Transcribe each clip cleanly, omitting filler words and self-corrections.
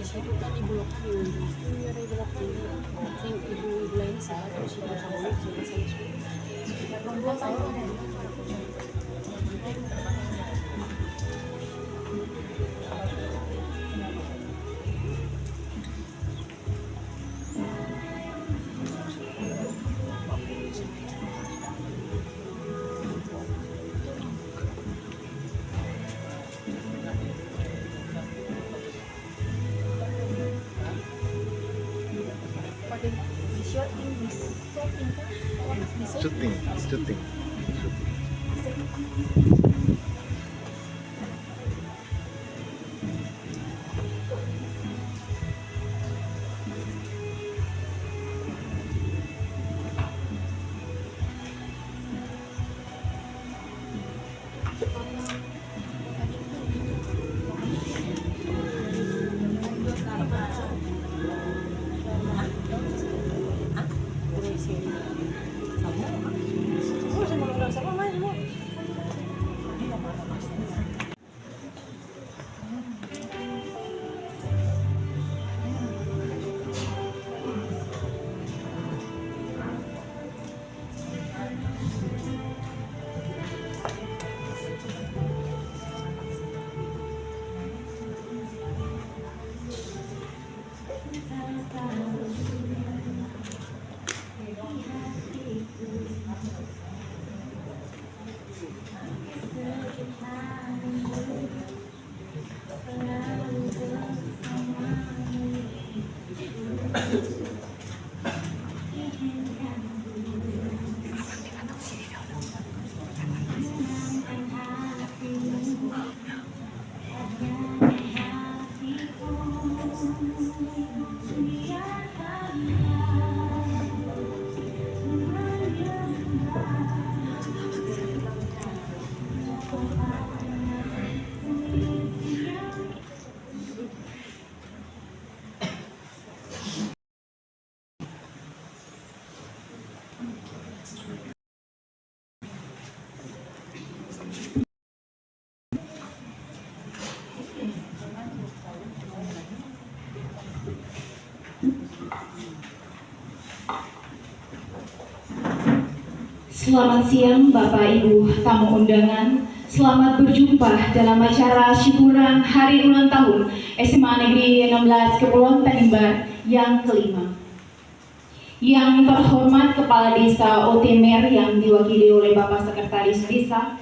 situ kan ibu lokal yang ibu lokal sing ibu lain salah terus ibu sama ibu sama perempuan tahu syuting. Selamat siang Bapak Ibu tamu undangan. Selamat berjumpa dalam acara syukuran Hari Ulang Tahun SMA Negeri 16 Kepulauan Tanimbar yang kelima. Yang terhormat Kepala Desa Otemer yang diwakili oleh Bapak Sekretaris Desa,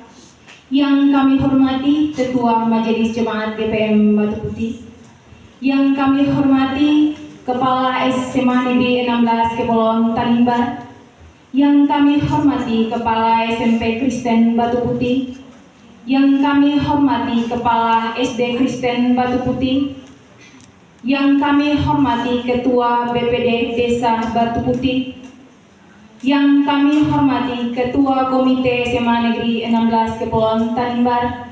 yang kami hormati Ketua Majelis Jemaat GPM Batu Putih, yang kami hormati Kepala SMA Negeri 16 Kepulauan Tanimbar, yang kami hormati Kepala SMP Kristen Batu Putih, yang kami hormati Kepala SD Kristen Batu Putih, yang kami hormati Ketua BPD Desa Batu Putih, yang kami hormati Ketua Komite SMA Negeri 16 Kepulauan Tanimbar,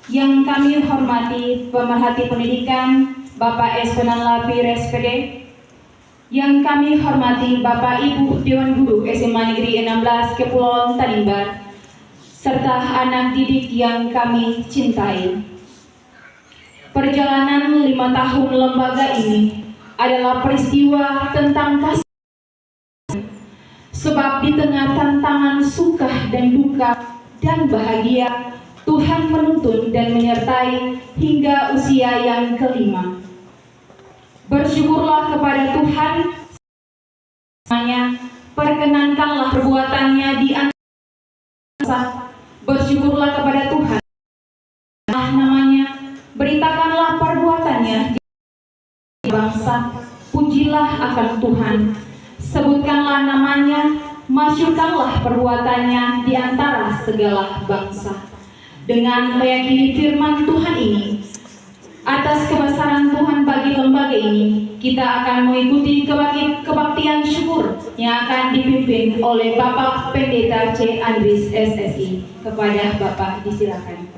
yang kami hormati Pemerhati Pendidikan Bapak S. Penanlapi SPD, yang kami hormati Bapak Ibu Dewan Guru SMA Negeri 16 Kepulauan Tanimbar, serta anak didik yang kami cintai. Perjalanan 5 tahun lembaga ini adalah peristiwa tentang kasih, sebab di tengah tantangan suka dan duka dan bahagia, Tuhan menuntun dan menyertai hingga usia yang kelima. Bersyukurlah kepada Tuhan, perkenankanlah perbuatannya di antara. Bersyukurlah kepada Tuhan, namanya, beritakanlah perbuatannya di bangsa. Pujilah akan Tuhan, sebutkanlah namanya, masyurkanlah perbuatannya di antara segala bangsa. Dengan meyakini firman Tuhan ini, atas kebesaran Tuhan bagi lembaga ini, kita akan mengikuti kebaktian syukur yang akan dipimpin oleh Bapak Pendeta C. Andris SSI. Kepada Bapak disilakan.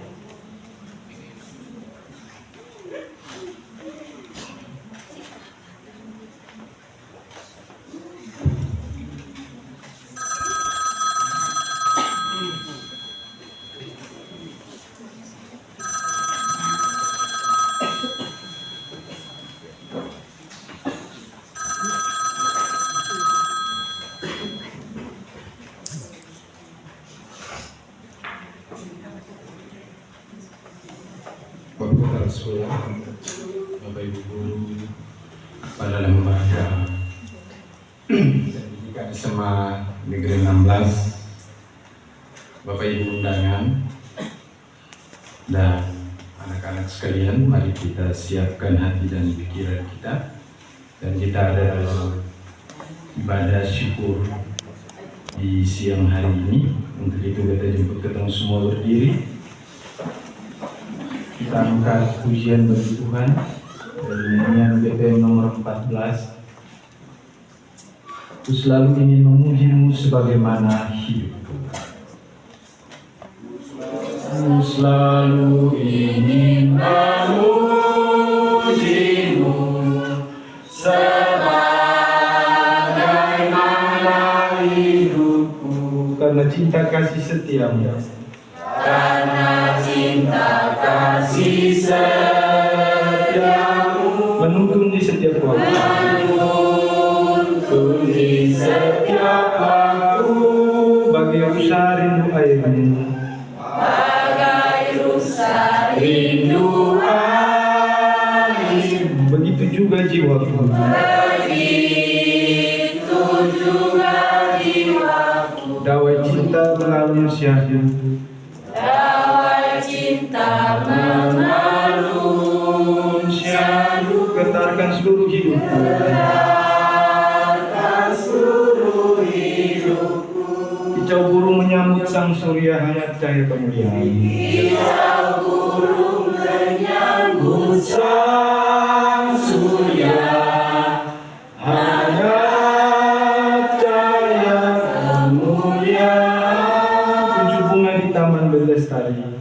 Ibu guru pada lembaga pendidikan SMA Negeri 16, Bapak Ibu undangan, dan anak-anak sekalian, mari kita siapkan hati dan pikiran kita, dan kita ada dalam ibadah syukur di siang hari ini. Untuk itu kita jemput ketemu semua berdiri. Kita angkat pujian bagi Tuhan dari nyanyian BPM nomor 14. Ku selalu ingin memuji-Mu sebagaimana hidupku. Ku selalu ingin memuji-Mu sebagaimana hidupku, karena cinta kasih setia-Mu. Karena cinta kasih setia-Mu menuntun di setiap waktu. Menuntun di setiap waktu. Bagai rusa rindu air-Mu. Bagai rusa rindu air. Begitu juga jiwaku. Begitu juga jiwaku. Dawai cinta mengalun syahdu. Dawai cinta mengalun syahdu. Getarkan seluruh hidupku. Getarkan seluruh hidupku. Kicau burung menyambut sang surya hangat cahaya kemuliaan. Kicau burung menyambut sang surya hangat cahaya kemuliaan. Tujuh bunga di taman berlestari.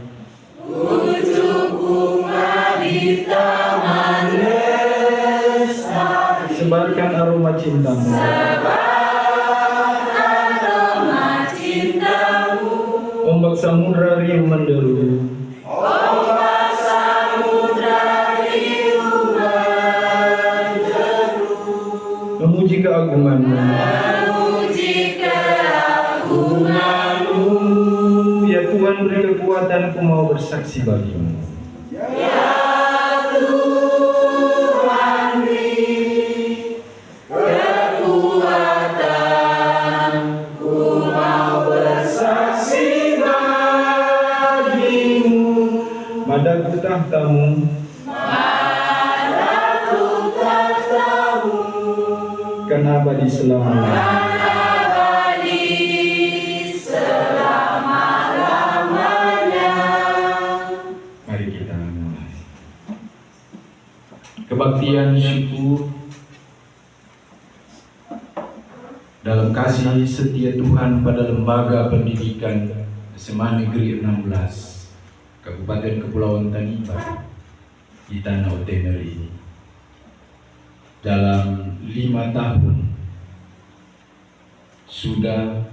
Tujuh bunga di taman berlestari. Sebarkan aroma cinta-Mu. Sebarkan aroma cinta-Mu. Ombak samudra riuh menderu. Ombak samudra riuh menderu. Memuji keagungan-Mu. Memuji keagungan-Mu. Ya Tuhan, beri kekuatanku mau bersaksi bagi-Mu. Ya Tuhan, beri kekuatanku mau bersaksi bagi-Mu. Madaku tahta-Mu. Madaku tahta-Mu. Karena abadi selamanya. Kebaktian syukur dalam kasih setia Tuhan pada lembaga pendidikan SMA Negeri 16 Kabupaten Kepulauan Tanimbar di Tanah Otener ini. Dalam 5 tahun sudah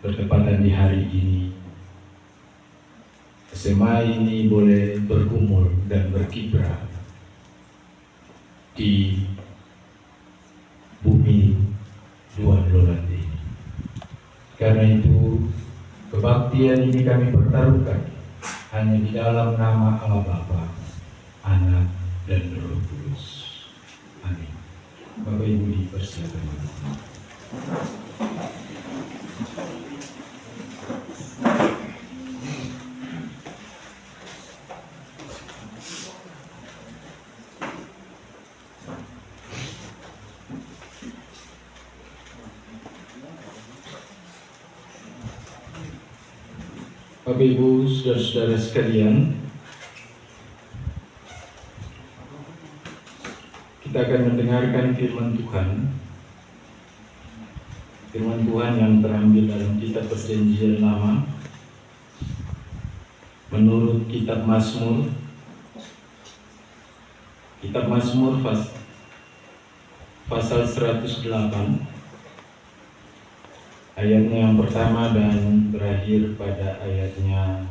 bertepatan di hari ini, SMA ini boleh bergumul dan berkiprah di bumi Duan Lolat ini. Karena itu kebaktian ini kami pertaruhkan hanya di dalam nama Allah Bapa, Anak, dan Roh Kudus. Amin. Bapak Ibu dipersilakan. Bapak Ibu, saudara-saudara sekalian, kita akan mendengarkan firman Tuhan. Firman Tuhan yang terambil dalam kitab Perjanjian Lama menurut kitab Mazmur. Kitab Mazmur pasal 108 ayatnya yang pertama dan berakhir pada ayatnya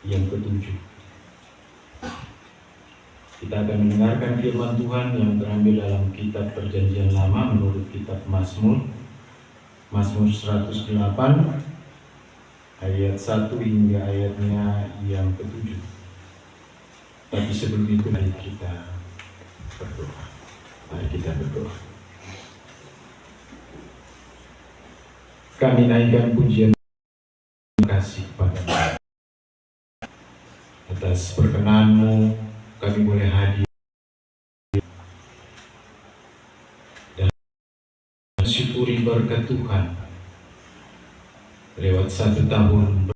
yang ke-7. Kita akan mendengarkan firman Tuhan yang terambil dalam kitab Perjanjian Lama menurut kitab Mazmur 108 ayat 1 hingga ayatnya yang ke-7. Tapi sebelum itu mari kita berdoa. Mari kita berdoa. Kami naikkan pujian kasih kepada atas perkenan-Mu kami boleh hadir dan mensyukuri berkat Tuhan lewat 1 tahun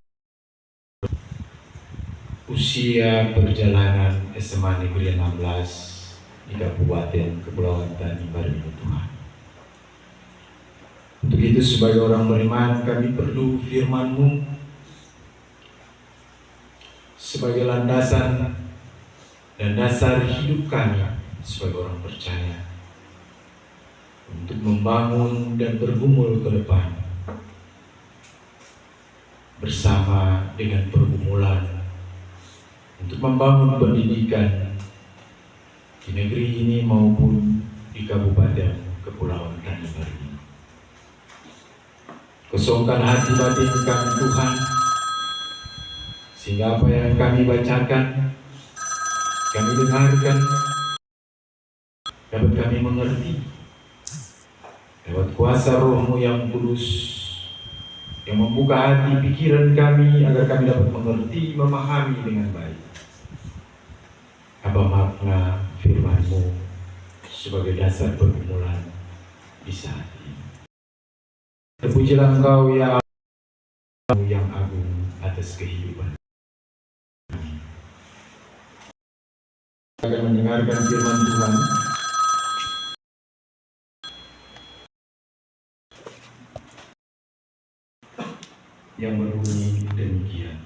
usia perjalanan SMA Negeri 16 di Kabupaten Kepulauan Tanimbar ini Tuhan. Untuk itu sebagai orang beriman kami perlu firman-Mu sebagai landasan dan dasar hidup kami sebagai orang percaya untuk membangun dan bergumul ke depan bersama dengan pergumulan untuk membangun pendidikan di negeri ini maupun di Kabupaten Kepulauan Tanimbar ini. Kosongkan hati batin kami Tuhan, sehingga apa yang kami bacakan, kami dengarkan, dapat kami mengerti lewat kuasa Roh-Mu yang kudus yang membuka hati pikiran kami agar kami dapat mengerti, memahami dengan baik apa makna firman-Mu sebagai dasar pergumulan di saat ini. Terpujilah Engkau ya Allah yang agung atas kehidupan. Kita akan mendengarkan firman Tuhan yang berbunyi demikian.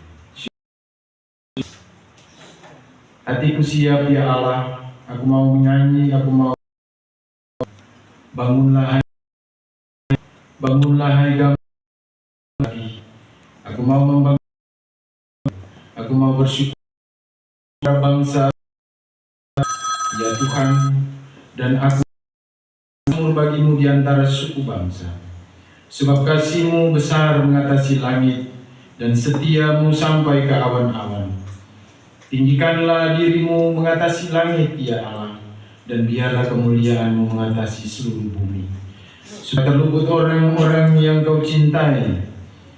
Hatiku siap ya Allah, aku mau menyanyi, aku mau bangunlah hai kami, aku mau membangun, aku mau bersyukur bangsa ya Tuhan, dan aku bagimu di antara suku bangsa. Sebab kasih-Mu besar mengatasi langit dan setia-Mu sampai ke awan-awan. Tinggikanlah diri-Mu mengatasi langit ya Allah, dan biarlah kemuliaan-Mu mengatasi seluruh bumi. Supaya terluput orang-orang yang Kau cintai,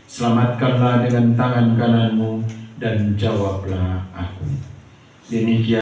selamatkanlah dengan tangan kanan-Mu dan jawablah aku. Demikian.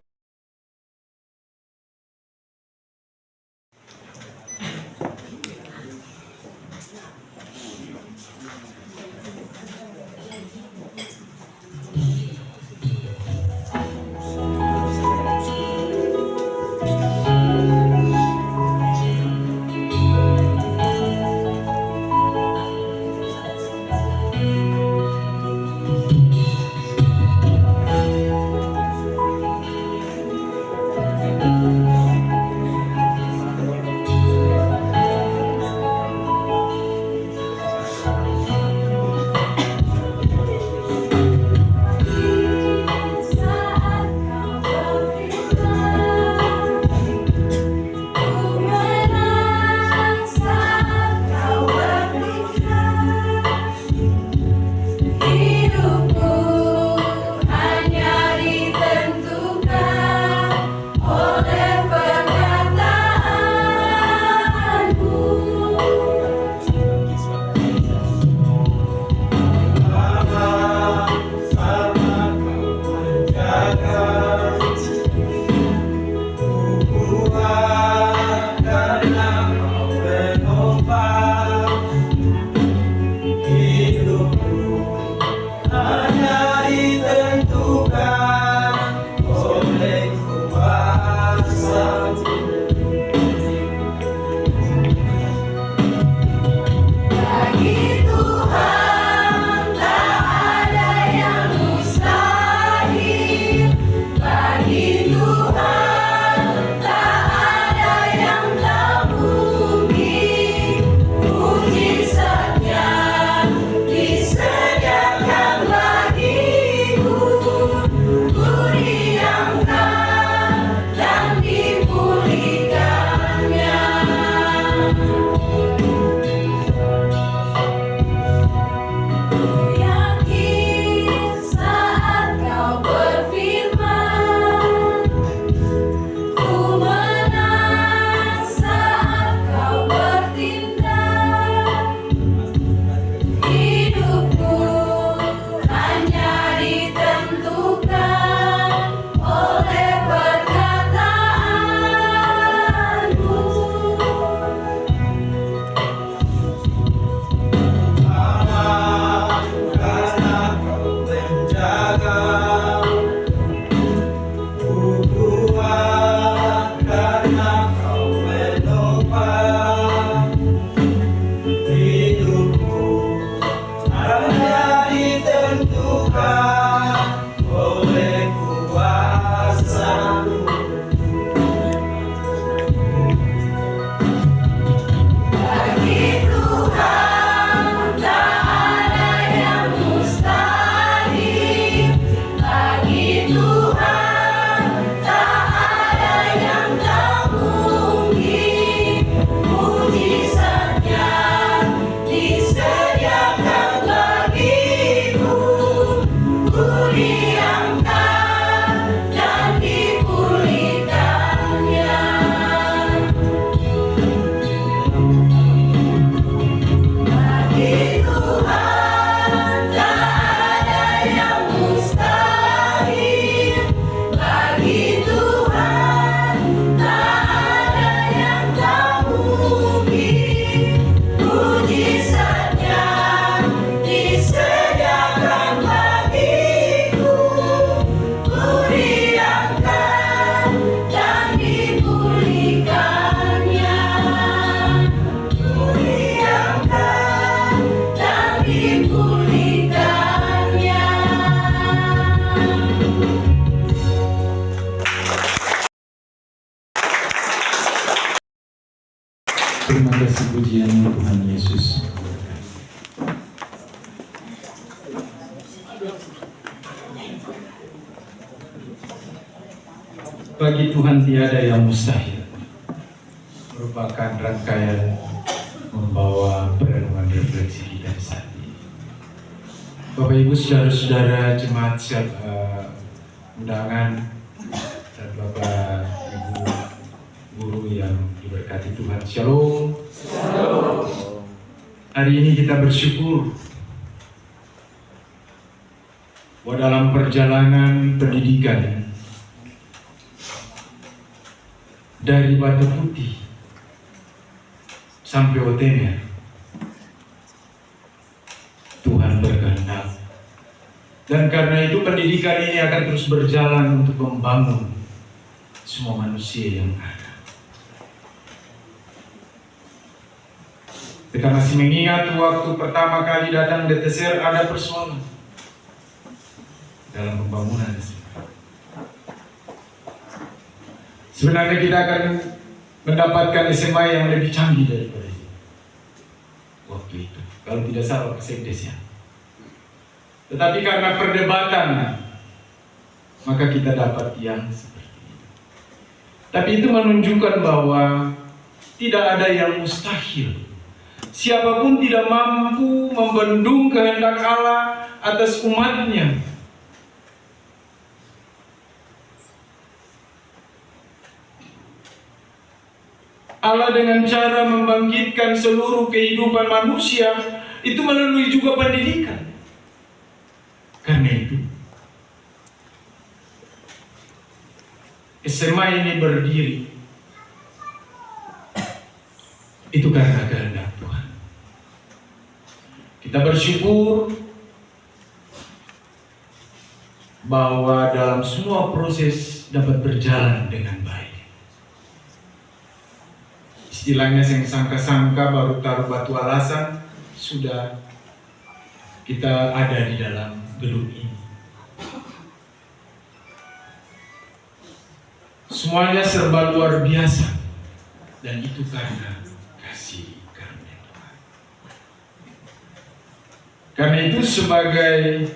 Ibu dipulihkannya, diangkat dan dipulihkannya. Terima kasih pujiannya Tuhan Yesus. Bagi Tuhan tiada yang mustahil, merupakan rangkaian membawa perenungan refleksi kita di saat ini. Bapak Ibu saudara-saudara jemaat undangan dan Bapak Ibu guru yang diberkati Tuhan, Shalom. Hari ini kita bersyukur bahwa dalam perjalanan pendidikan dari Batu Putih sampai Otenya, Tuhan berkehendak. Dan karena itu pendidikan ini akan terus berjalan untuk membangun semua manusia yang ada. Kita masih mengingat waktu pertama kali datang di TSR ada persoalan dalam pembangunan SMA. Sebenarnya kita akan mendapatkan SMA yang lebih canggih daripada ini waktu itu, kalau tidak salah Pak Sekdes ya. Tetapi karena perdebatan, maka kita dapat yang seperti ini. Tapi itu menunjukkan bahwa tidak ada yang mustahil. Siapapun tidak mampu membendung kehendak Allah atas umatnya. Allah dengan cara membangkitkan seluruh kehidupan manusia itu melalui juga pendidikan. Karena itu SMA ini berdiri itu karena kehendak Tuhan. Kita bersyukur bahwa dalam semua proses dapat berjalan dengan baik. Istilahnya yang sangka-sangka baru taruh batu alasan, sudah kita ada di dalam gedung ini. Semuanya serba luar biasa, dan itu karena kasih karunia Tuhan. Karena itu sebagai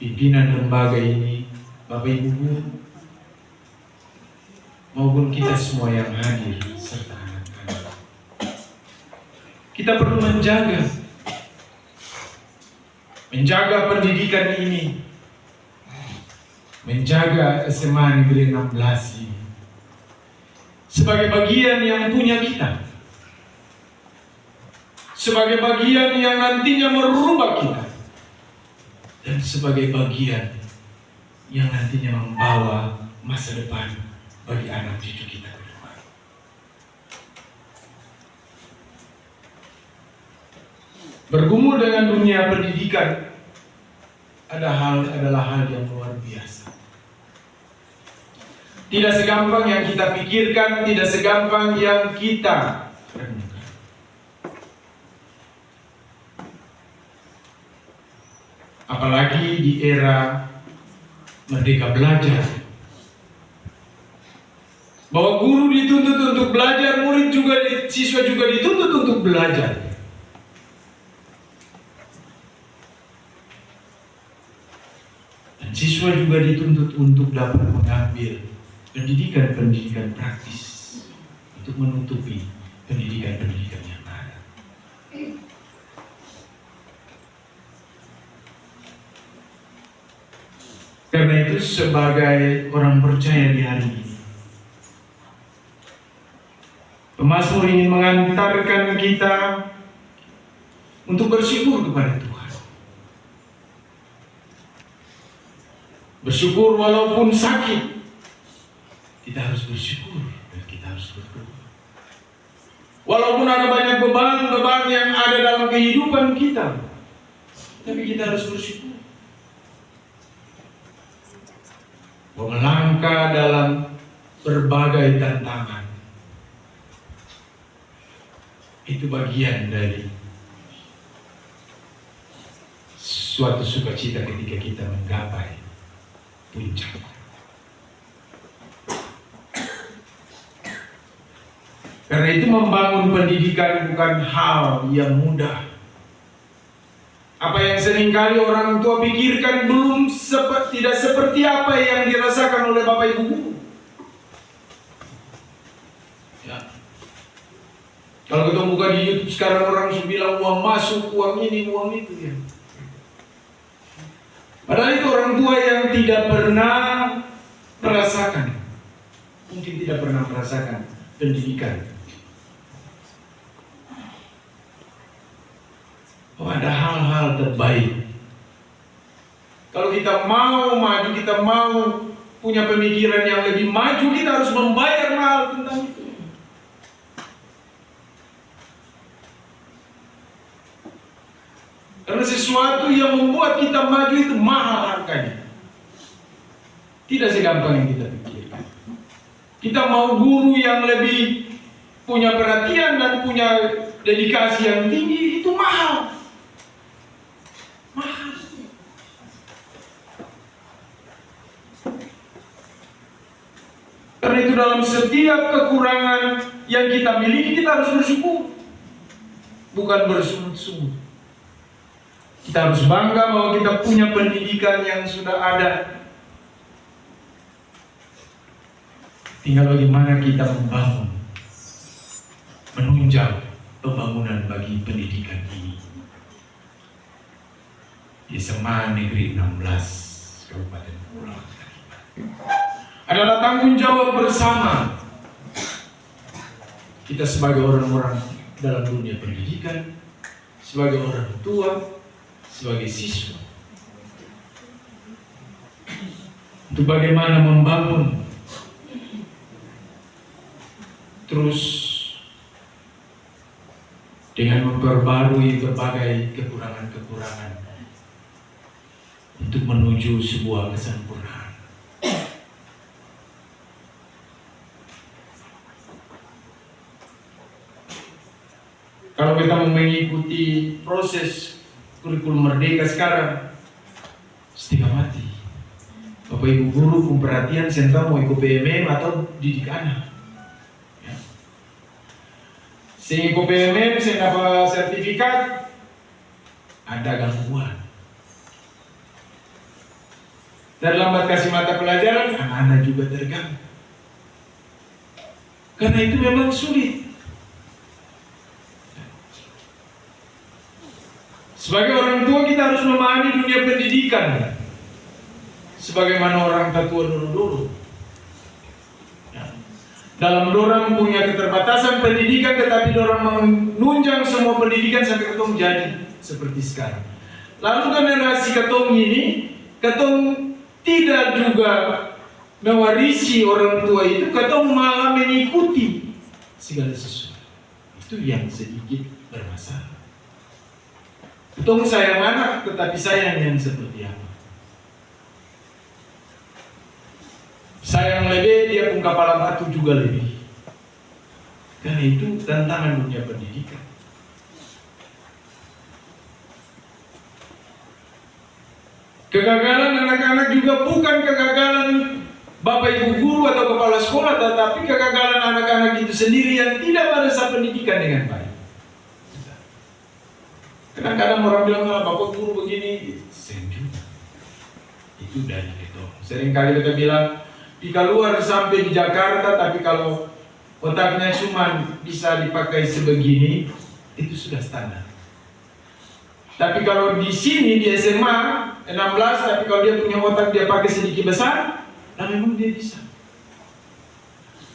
pimpinan lembaga ini, Bapak Ibu guru, maupun kita semua yang hadir serta anak-anak, kita perlu menjaga pendidikan ini, menjaga SMA Negeri 16 ini sebagai bagian yang punya kita, sebagai bagian yang nantinya merubah kita, dan sebagai bagian yang nantinya membawa masa depan bagi anak cucu kita ke depan. Bergumul dengan dunia pendidikan adalah hal yang luar biasa. Tidak segampang yang kita pikirkan, tidak segampang yang kita renungkan. Apalagi di era Merdeka Belajar, bahwa guru dituntut untuk belajar, siswa juga dituntut untuk belajar. Dan siswa juga dituntut untuk dapat mengambil pendidikan praktis untuk menutupi pendidikan yang ada. Karena itu sebagai orang percaya di hari ini, pemazmur ingin mengantarkan kita untuk bersyukur kepada Tuhan. Bersyukur walaupun sakit, kita harus bersyukur dan kita harus berdoa. Walaupun ada banyak beban yang ada dalam kehidupan kita, tapi kita harus bersyukur. melangkah dalam berbagai tantangan. Itu bagian dari suatu sukacita ketika kita menggapai puncak. Karena itu membangun pendidikan bukan hal yang mudah. Apa yang seringkali orang tua pikirkan tidak seperti apa yang dirasakan oleh Bapak Ibu guru. Ya. Kalau kita buka di YouTube sekarang orang sudah bilang uang masuk, uang ini, uang itu ya. Padahal itu orang tua yang tidak pernah merasakan, mungkin tidak pernah merasakan pendidikan. Oh, ada hal-hal terbaik. Kalau kita mau maju, kita mau punya pemikiran yang lebih maju, kita harus membayar mahal tentang itu. Karena sesuatu yang membuat kita maju itu mahal harganya. Tidak segampang yang kita pikirkan. Kita mau guru yang lebih punya perhatian dan punya dedikasi yang tinggi, itu mahal. Mahal. Karena itu dalam setiap kekurangan yang kita miliki, kita harus bersyukur, bukan bersungut-sungut. Kita harus bangga bahwa kita punya pendidikan yang sudah ada. Tinggal bagaimana kita membangun, menunjang pembangunan bagi pendidikan ini. Di SMA Negeri 16 Kabupaten Pulau adalah tanggung jawab bersama kita sebagai orang-orang dalam dunia pendidikan, sebagai orang tua, sebagai siswa, untuk bagaimana membangun terus dengan memperbarui berbagai kekurangan-kekurangan untuk menuju sebuah kesempurnaan. Kalau kita mau mengikuti proses kurikulum merdeka sekarang, setengah mati. Bapak Ibu guru perhatian sentral mau ikut PMM atau didik anak. Ya. Saya ikut PMM, saya dapat sertifikat, ada gangguan. Terlambat kasih mata pelajaran, anak-anak juga terganggu. Karena itu memang sulit. Sebagai orang tua kita harus memahami dunia pendidikan, sebagaimana orang tua dulu. Ya. Dalam dorang punya keterbatasan pendidikan, tetapi dorang menunjang semua pendidikan sampai ketong jadi seperti sekarang. Lalu generasi ketong ini, ketong tidak juga mewarisi orang tua itu, ketong malah mengikuti segala sesuatu. Itu yang sedikit bermasalah. Ketong sayang anak, tetapi sayang yang seperti apa? Sayang lebih, dia pun kepala batu juga lebih. Karena itu tantangan dunia pendidikan. Kegagalan anak-anak juga bukan kegagalan Bapak Ibu guru atau kepala sekolah, tetapi kegagalan anak-anak itu sendiri yang tidak merasa pendidikan dengan baik. Kadang-kadang orang bilang, Bapak guru begini, juga. Itu dari itu. Seringkali kita bilang, jika luar sampai di Jakarta, tapi kalau otaknya cuma bisa dipakai sebegini, itu sudah standar. Tapi kalau di sini, di SMA 16, tapi kalau dia punya otak, dia pakai sedikit besar, nah memang dia bisa.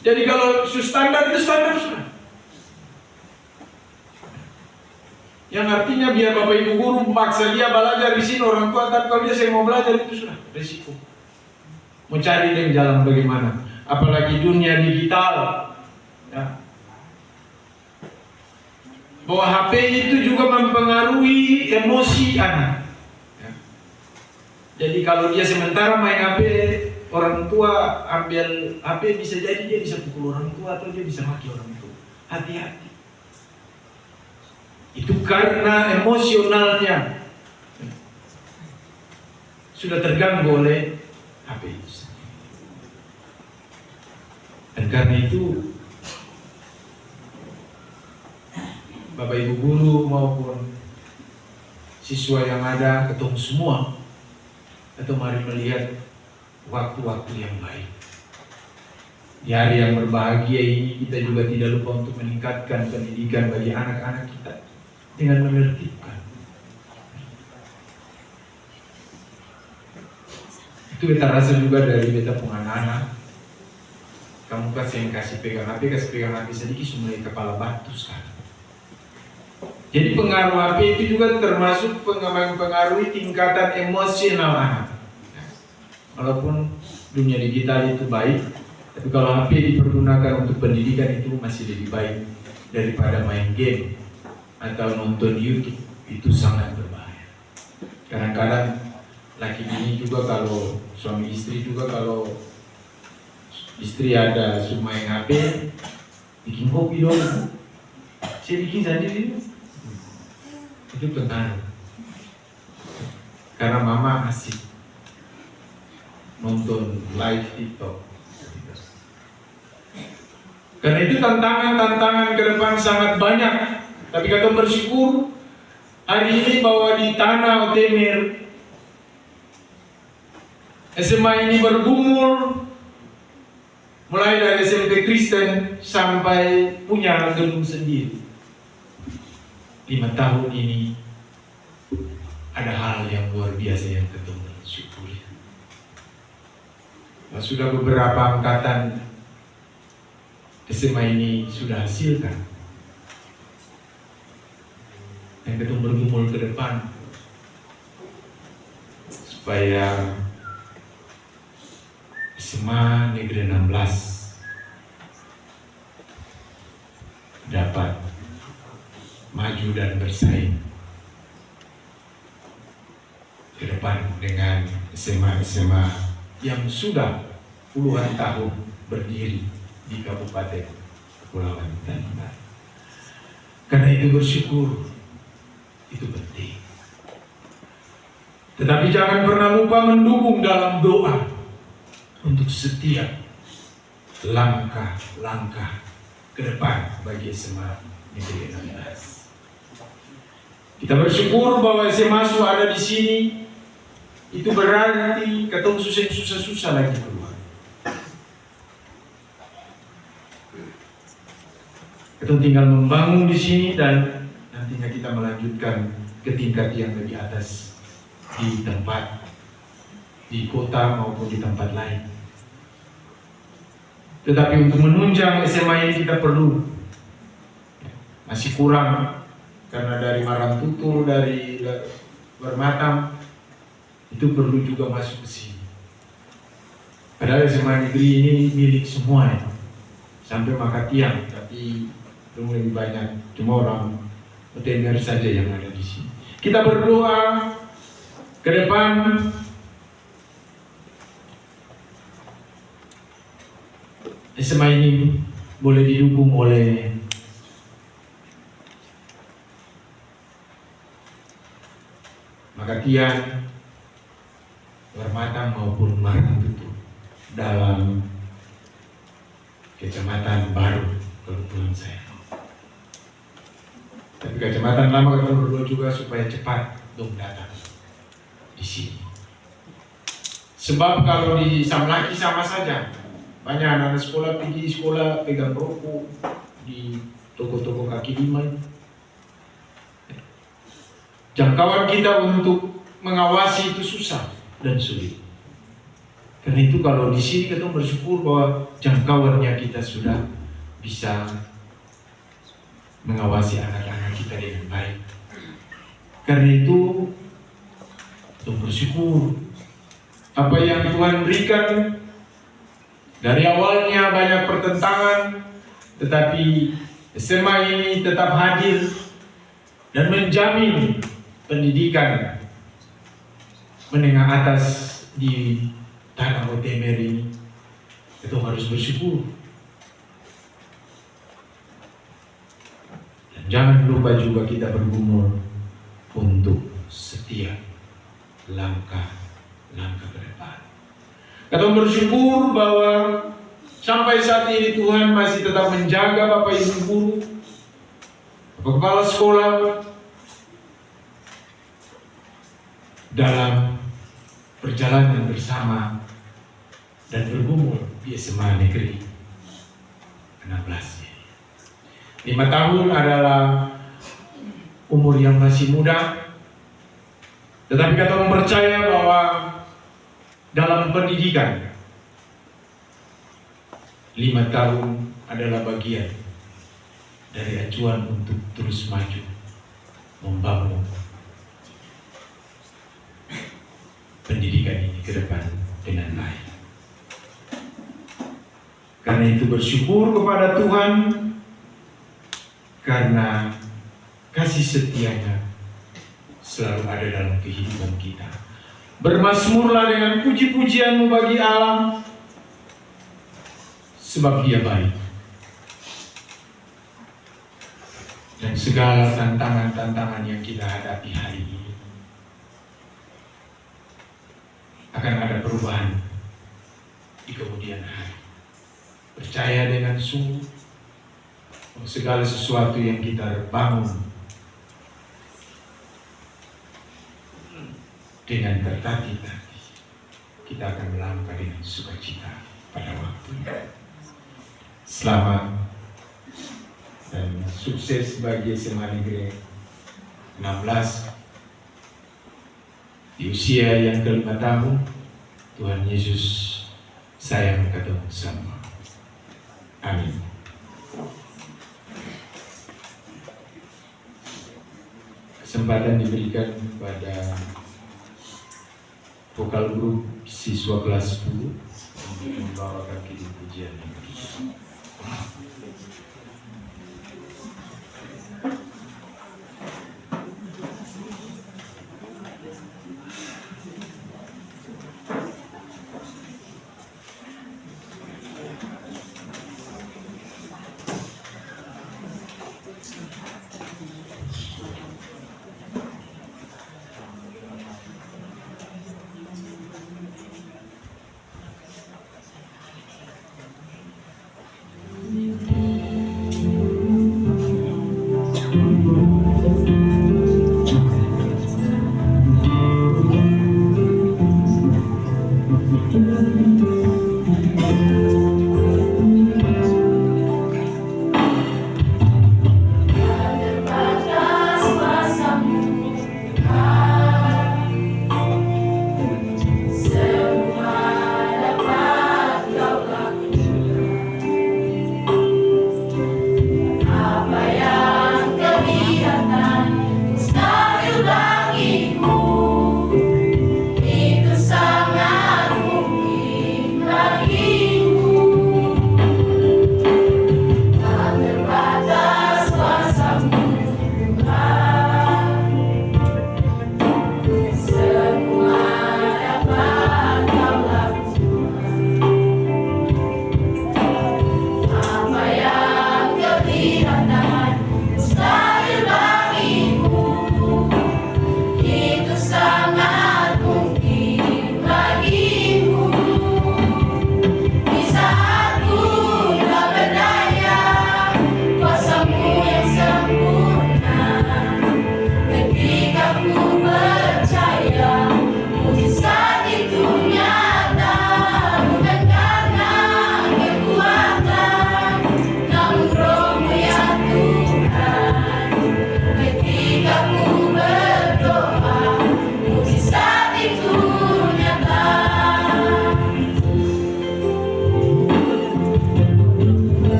Jadi kalau standar itu standar sudah. Yang artinya biar Bapak Ibu guru memaksa dia belajar di sini orang tua, tapi kalau dia saya mau belajar itu sudah resiko. Mau cari dengan jalan bagaimana? Apalagi dunia digital, ya. Bahwa HP itu juga mempengaruhi emosi anak. Ya. Jadi kalau dia sementara main HP, orang tua ambil HP, bisa jadi dia bisa pukul orang tua atau dia bisa maki orang tua. Hati-hati. Itu karena emosionalnya sudah terganggu oleh HP itu. Dan karena itu Bapak Ibu guru maupun siswa yang ada, ketemu semua, atau mari melihat waktu-waktu yang baik. Di hari yang berbahagia ini kita juga tidak lupa untuk meningkatkan pendidikan bagi anak-anak kita dengan menertibkan. Itu kita rasa juga dari beta anak-anak. Kamu kasih pegang HP sedikit mulai kepala batu sekarang. Jadi pengaruh HP itu juga termasuk mempengaruhi tingkatan emosional anak. Walaupun dunia digital itu baik, tapi kalau HP dipergunakan untuk pendidikan itu masih lebih baik daripada main game atau nonton YouTube. Itu sangat berbahaya. Kadang-kadang laki bini juga, kalau suami istri juga, kalau istri ada suka main HP, bikin kopi dong. Saya bikin sendiri. Itu pengaruh. Karena mama asik nonton live TikTok. Karena itu tantangan ke depan sangat banyak. Tapi kita bersyukur hari ini bahwa di tanah Otemir SMA ini bergumul, mulai dari SMP Kristen sampai punya gedung sendiri. 5 tahun ini ada hal yang luar biasa yang kita bersyukuri. Sudah beberapa angkatan SMA ini sudah hasilkan. Yang kita bergumul ke depan supaya SMA Negeri 16 dapat maju dan bersaing ke depan dengan SMA-SMA yang sudah puluhan tahun berdiri di Kabupaten Kepulauan Tanimbar. Karena itu bersyukur itu penting. Tetapi jangan pernah lupa mendukung dalam doa untuk setiap langkah-langkah ke depan bagi SMA Negeri 16. Kita bersyukur bahwa SMA ada di sini. Itu berarti ketemu susah lagi keluar. Kita tinggal membangun di sini dan nantinya kita melanjutkan ke tingkat yang lebih atas di tempat, di kota maupun di tempat lain. Tetapi untuk menunjang SMA ini kita perlu, masih kurang, karena dari Marangtutul, dari Bermatam itu perlu juga masuk ke sini. Padahal SMA negeri ini milik semua ya, sampai Makatiang, tapi belum lebih banyak, cuma orang Otemir saja yang ada di sini. Kita berdoa ke depan SMA ini boleh didukung oleh Makatiang, Bermatam maupun Marangtutul dalam kecamatan baru kebetulan saya. Tapi kecamatan lama kita berdoa juga supaya cepat dong datang di sini. Sebab kalau di Samlaki sama saja, banyak anak-anak sekolah pergi sekolah pegang rokok di toko-toko kaki lima. Jangkauan kita untuk mengawasi itu susah dan sulit. Karena itu kalau di sini kita bersyukur bahwa jangkauannya kita sudah bisa mengawasi anak-anak kita dengan baik. Karena itu kita bersyukur apa yang Tuhan berikan. Dari awalnya banyak pertentangan, tetapi SMA ini tetap hadir dan menjamin pendidikan menengah atas di tanah Otemer ini, itu harus bersyukur. Dan jangan lupa juga kita bergumul untuk setiap langkah-langkah ke depan. Kita bersyukur bahwa sampai saat ini Tuhan masih tetap menjaga Bapak Ibu guru, Bapak kepala sekolah dalam perjalanan bersama dan bergumul di SMA Negeri 16. 5 tahun adalah umur yang masih muda, tetapi kita mempercaya bahwa dalam pendidikan 5 tahun adalah bagian dari acuan untuk terus maju membangun pendidikan ini ke depan dengan baik. Karena itu bersyukur kepada Tuhan karena kasih setianya selalu ada dalam kehidupan kita. Bermazmurlah dengan puji-pujianmu bagi Allah, sebab Dia baik. Dan segala tantangan-tantangan yang kita hadapi hari ini akan ada perubahan di kemudian hari. Percaya dengan sungguh bahwa segala sesuatu yang kita bangun dengan tertatih-tatih, kita akan melangkah dengan sukacita pada waktunya. Selamat dan sukses bagi SMA Negeri 16 di usia yang ke-5 tahun. Tuhan Yesus sayang ketemu semua. Amin. Kesempatan diberikan kepada vokal grup siswa kelas 10 untuk membawakan kidung pujian yang berikut.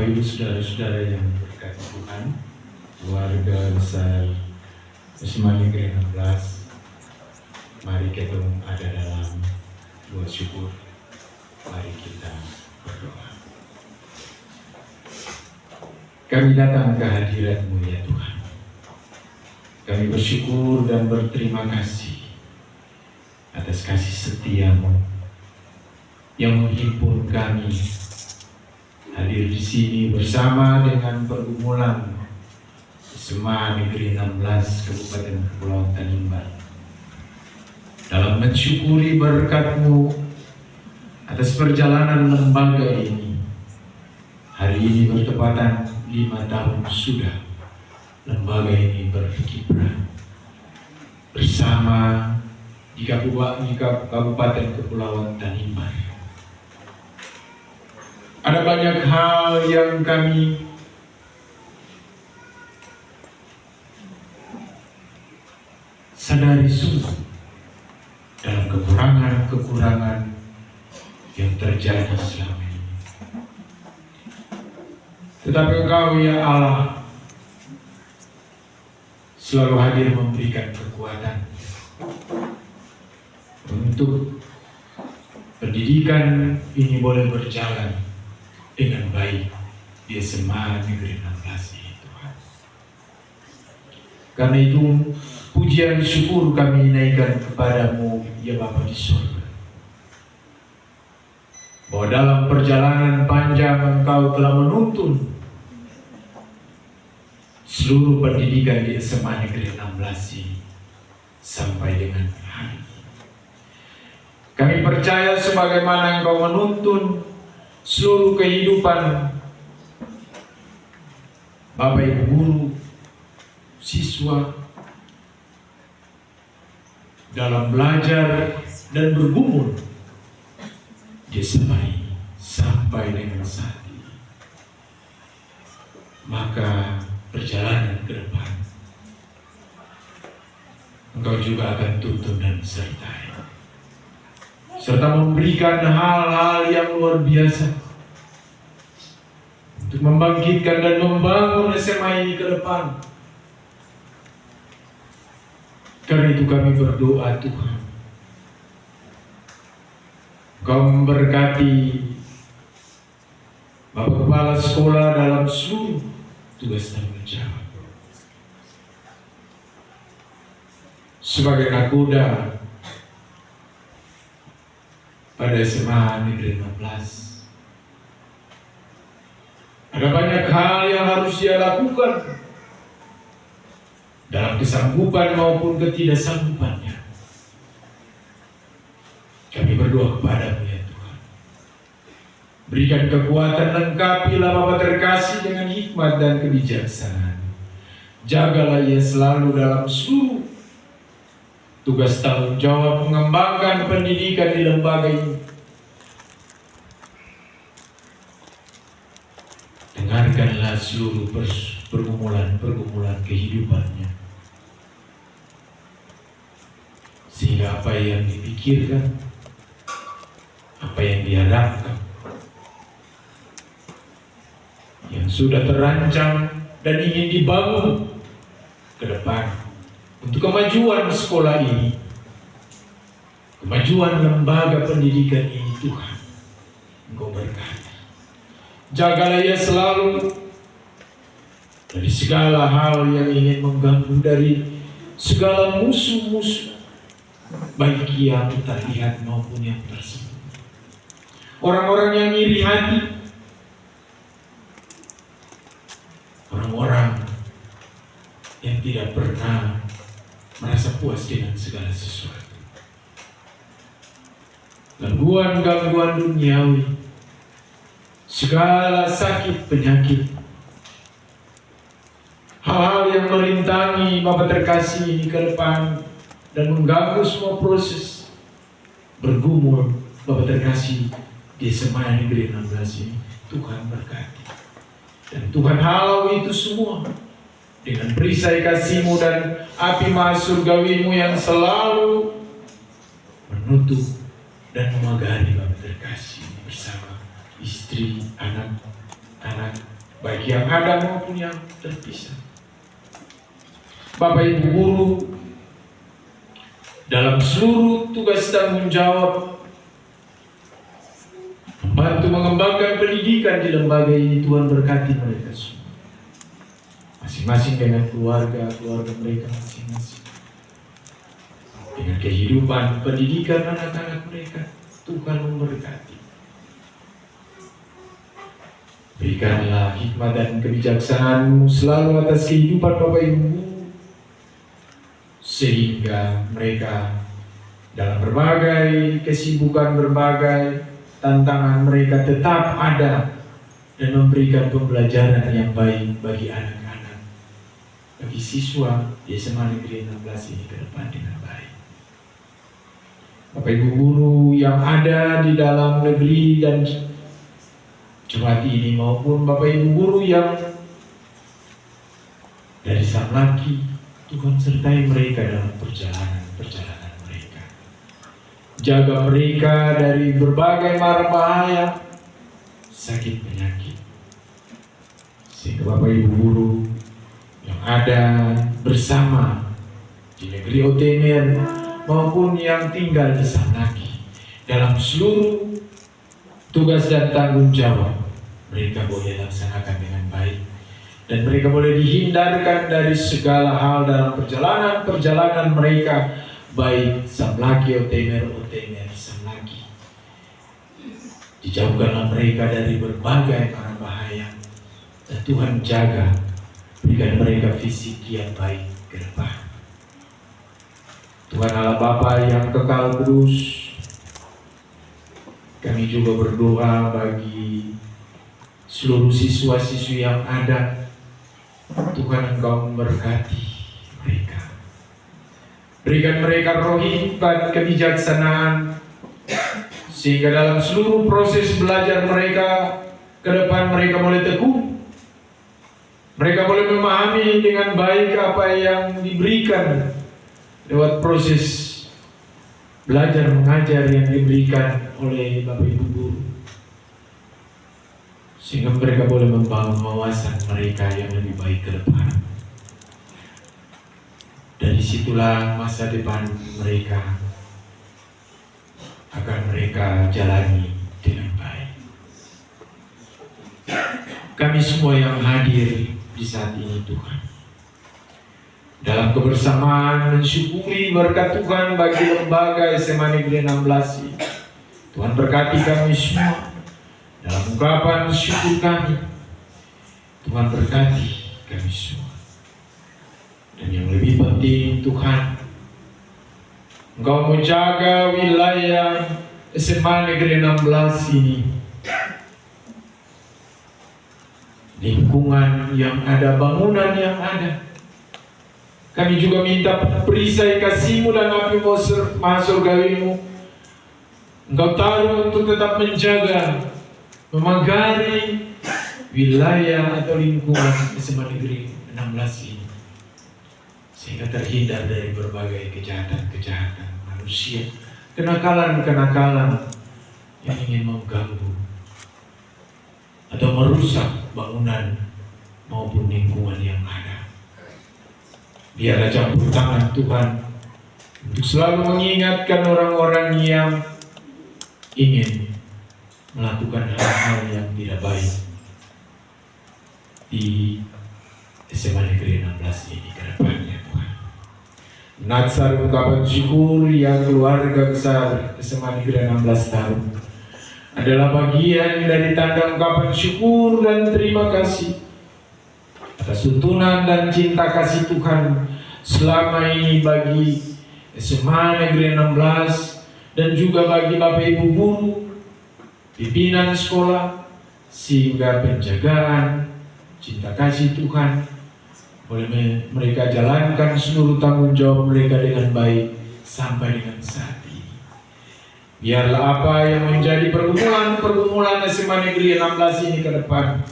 Bapak Ibu saudara-saudara yang berkati Tuhan, keluarga besar SMA Negeri 16, mari kita ada dalam doa syukur. Mari kita berdoa. Kami datang ke hadirat-Mu ya Tuhan. Kami bersyukur dan berterima kasih atas kasih setia-Mu yang menghimpun kami hadir di sini bersama dengan pergumulan SMA Negeri 16 Kabupaten Kepulauan Tanimbar dalam mensyukuri berkat-Mu atas perjalanan lembaga ini. Hari ini bertepatan 5 tahun sudah lembaga ini berkiprah bersama di Kabupaten Kepulauan Tanimbar. Ada banyak hal yang kami sadari sungguh dalam kekurangan-kekurangan yang terjadi selama ini. Tetapi Engkau ya Allah selalu hadir memberikan kekuatan untuk pendidikan ini boleh berjalan dengan baik di SMA Negeri 16 ini Tuhan. Karena itu pujian syukur kami naikkan kepadamu ya Bapa di surga, bahwa dalam perjalanan panjang Engkau telah menuntun seluruh pendidikan di SMA Negeri 16 ini sampai dengan hari ini. Kami percaya sebagaimana Engkau menuntun seluruh kehidupan Bapak Ibu guru, siswa dalam belajar dan bergumul di SMA ini sampai dengan saat ini. Maka perjalanan ke depan Engkau juga akan tuntun dan sertai, serta memberikan hal-hal yang luar biasa untuk membangkitkan dan membangun SMA ini ke depan. Karena itu kami berdoa Tuhan, Engkau memberkati Bapak Kepala Sekolah dalam seluruh tugas tanggung jawab. Sebagai nakoda pada SMA Negeri 16, ada banyak hal yang harus dia lakukan dalam kesanggupan maupun ketidaksanggupannya. Kami berdoa kepadamu ya Tuhan, berikan kekuatan, lengkapilah Bapa terkasih dengan hikmat dan kebijaksanaan. Jagalah ia selalu dalam seluruh tugas tanggung jawab mengembangkan pendidikan di lembaga ini. Dengarkanlah seluruh pergumulan kehidupannya, sehingga apa yang dipikirkan, apa yang diharapkan, yang sudah terancang dan ingin dibangun ke depan untuk kemajuan sekolah ini, kemajuan lembaga pendidikan ini, Tuhan, Engkau berkati. Jagalah ia selalu dari segala hal yang ingin mengganggu, dari segala musuh-musuh, baik yang terlihat maupun yang tersembunyi. Orang-orang yang iri hati, orang-orang yang tidak pernah merasa puas dengan segala sesuatu. Gangguan-gangguan duniawi, segala sakit penyakit, hal-hal yang merintangi Bapa terkasih ini ke depan dan mengganggu semua proses bergumul Bapa terkasih di SMA Negeri 16 ini, Tuhan berkati. Dan Tuhan halau itu semua dengan perisai kasih-Mu dan api maha surgawi-Mu yang selalu menutup dan memagari Bapa terkasih bersama istri, anak-anak, baik yang ada maupun yang terpisah. Bapak Ibu guru, dalam seluruh tugas tanggung jawab membantu mengembangkan pendidikan di lembaga ini, Tuhan berkati mereka semua, masing-masing dengan keluarga mereka masing-masing, dengan kehidupan pendidikan anak-anak mereka. Tuhan memberkati. Berikanlah hikmat dan kebijaksanaan-Mu selalu atas kehidupan Bapak Ibu, sehingga mereka dalam berbagai kesibukan, berbagai tantangan mereka tetap ada dan memberikan pembelajaran yang baik bagi anak-anak, bagi siswa di SMA Negeri 16 ini ke depan dengan baik. Bapak Ibu guru yang ada di dalam negeri dan jemaat ini, maupun Bapak Ibu guru yang dari Samlaki, Tuhan sertai mereka dalam perjalanan mereka. Jaga mereka dari berbagai mara bahaya, sakit penyakit, sehingga Bapak Ibu guru yang ada bersama di negeri Otemer maupun yang tinggal di Samlaki, dalam seluruh tugas dan tanggung jawab mereka boleh laksanakan dengan baik, dan mereka boleh dihindarkan dari segala hal dalam perjalanan mereka, baik Samlaki Otemer Samlaki. Dijauhkanlah mereka dari berbagai mara bahaya, dan Tuhan jaga, berikan mereka fisik yang baik ke depan. Tuhan Allah Bapa yang kekal kudus, kami juga berdoa bagi seluruh siswa-siswi yang ada. Tuhan Engkau memberkati mereka. Berikan mereka roh hikmat kebijaksanaan, sehingga dalam seluruh proses belajar mereka ke depan mereka boleh teguh. Mereka boleh memahami dengan baik apa yang diberikan lewat proses belajar mengajar yang diberikan oleh Bapak Ibu guru, sehingga mereka boleh membangun wawasan mereka yang lebih baik ke depan. Dari situlah masa depan mereka akan mereka jalani dengan baik. Kami semua yang hadir di saat ini, Tuhan, dalam kebersamaan mensyukuri berkat Tuhan bagi lembaga SMA Negeri 16 ini. Tuhan berkati kami semua dalam ungkapan syukur kami. Tuhan berkati kami semua. Dan yang lebih penting, Tuhan, Engkau menjaga wilayah SMA Negeri 16 ini, lingkungan yang ada, bangunan yang ada. Kami juga minta perisai kasih-Mu dan api Maha Surgawi-Mu Engkau taruh untuk tetap menjaga, memagari wilayah atau lingkungan SMA Negeri 16 ini, sehingga terhindar dari berbagai kejahatan-kejahatan manusia, kenakalan-kenakalan yang ingin mengganggu atau merusak bangunan maupun lingkungan yang ada. Biarlah campur tangan Tuhan untuk selalu mengingatkan orang-orang yang ingin melakukan hal-hal yang tidak baik di SMA Negeri 16 ini ke depannya, Tuhan. Natsar ungkapan syukur yang keluarga besar SMA Negeri 16 tahun adalah bagian dari tanda ungkapan syukur dan terima kasih atas tuntunan dan cinta kasih Tuhan selama ini bagi SMA Negeri 16 dan juga bagi Bapak Ibu guru, pimpinan sekolah, sehingga penjagaan cinta kasih Tuhan boleh mereka jalankan seluruh tanggung jawab mereka dengan baik sampai dengan saat ini. Biarlah apa yang menjadi pergumulan SMA Negeri 16 ini ke depan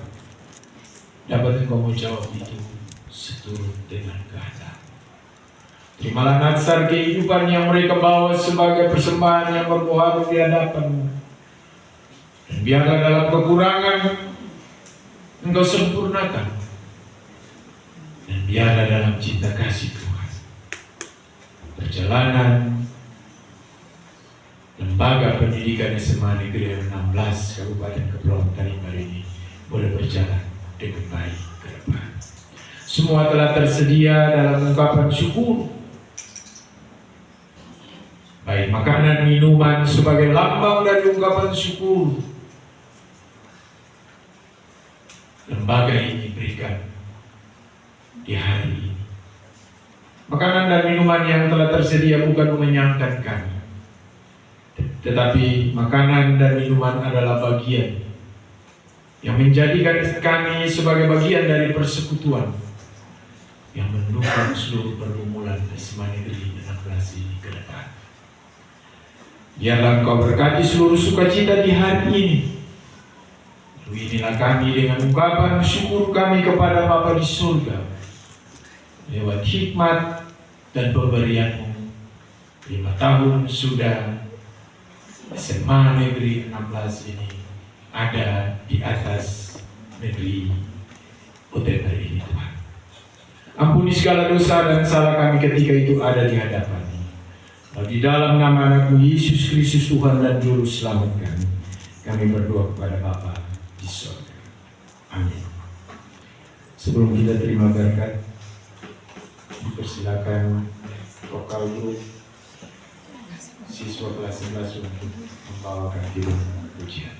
dapat Engkau menjawab itu seturut dengan kehendak. Terimalah natsar kehidupan yang mereka bawa sebagai persembahan yang bermuara di hadapan-Mu. Dan biarlah dalam kekurangan Engkau sempurnakan. Dan biarlah dalam cinta kasih Tuhan, perjalanan Lembaga Pendidikan SMA Negeri 16 Kabupaten Kepulauan Tanimbar ini boleh berjalan dengan baik ke depan. Semua telah tersedia dalam ungkapan syukur, baik makanan minuman sebagai lambang dari ungkapan syukur. Lembaga ini berikan di hari ini. Makanan dan minuman yang telah tersedia bukan mengenyangkan kami, tetapi makanan dan minuman adalah bagian yang menjadikan kami sebagai bagian dari persekutuan yang mendukung seluruh pergumulan SMA Negeri 16 ini ke depan. Biarlah Engkau berkati seluruh sukacita di hari ini. Inilah kami dengan ungkapan syukur kami kepada Bapa di surga, lewat hikmat dan pemberian-Mu. 5 tahun sudah SMA Negeri 16 ini ada di atas negeri Utember ini, Tuhan. Ampuni segala dosa dan salah kami ketika itu ada di hadapan-Mu. Di dalam nama anak-Mu Yesus Kristus Tuhan dan Juru Selamat kami berdoa kepada Bapa di surga. Amin. Sebelum kita terima berkat, dipersilakan vokal grup siswa kelas 11 untuk membawakan firman pujian.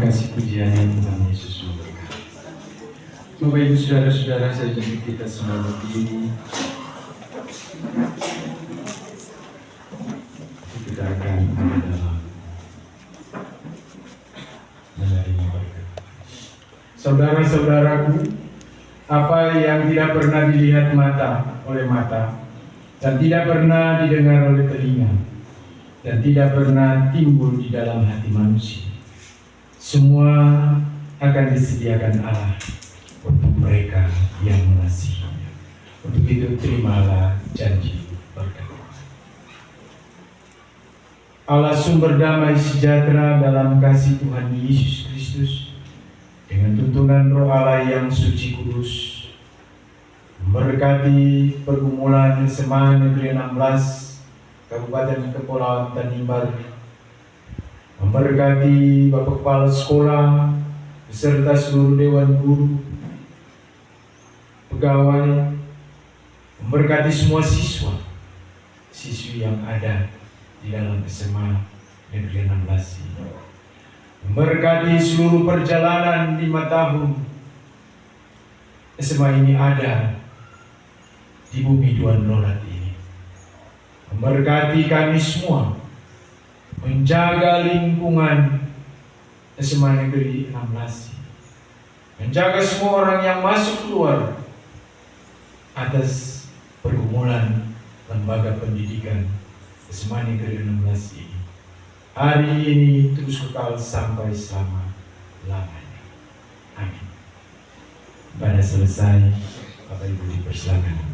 kasih pujiannya Tuhan Yesus memberkati. Bapak Ibu Saudara-saudara, saya ingin kita semua berdiri. Kita akan ada dalam menerima berkat. Saudara-saudaraku, apa yang tidak pernah dilihat mata oleh mata, dan tidak pernah didengar oleh telinga, dan tidak pernah timbul di dalam hati manusia, semua akan disediakan Allah untuk mereka yang mengasihinya. Untuk itu terimalah janji berkat. Allah sumber damai sejahtera dalam kasih Tuhan Yesus Kristus, dengan tuntunan Roh Allah yang suci kudus, memberkati pergumulan SMA Negeri 16 Kabupaten Kepulauan Tanimbar, memberkati Bapak Kepala Sekolah beserta seluruh Dewan Guru, pegawai, memberkati semua siswi yang ada di dalam SMA Negeri 16 ini, memberkati seluruh perjalanan 5 tahun SMA ini ada di bumi Tuhan Lolat ini, memberkati kami semua, menjaga lingkungan SMA Negeri 16, menjaga semua orang yang masuk keluar atas pergumulan lembaga pendidikan SMA Negeri 16 ini. Hari ini terus kekal sampai selama-lamanya. Amin. Pada selesai, Bapak Ibu dipersilakan.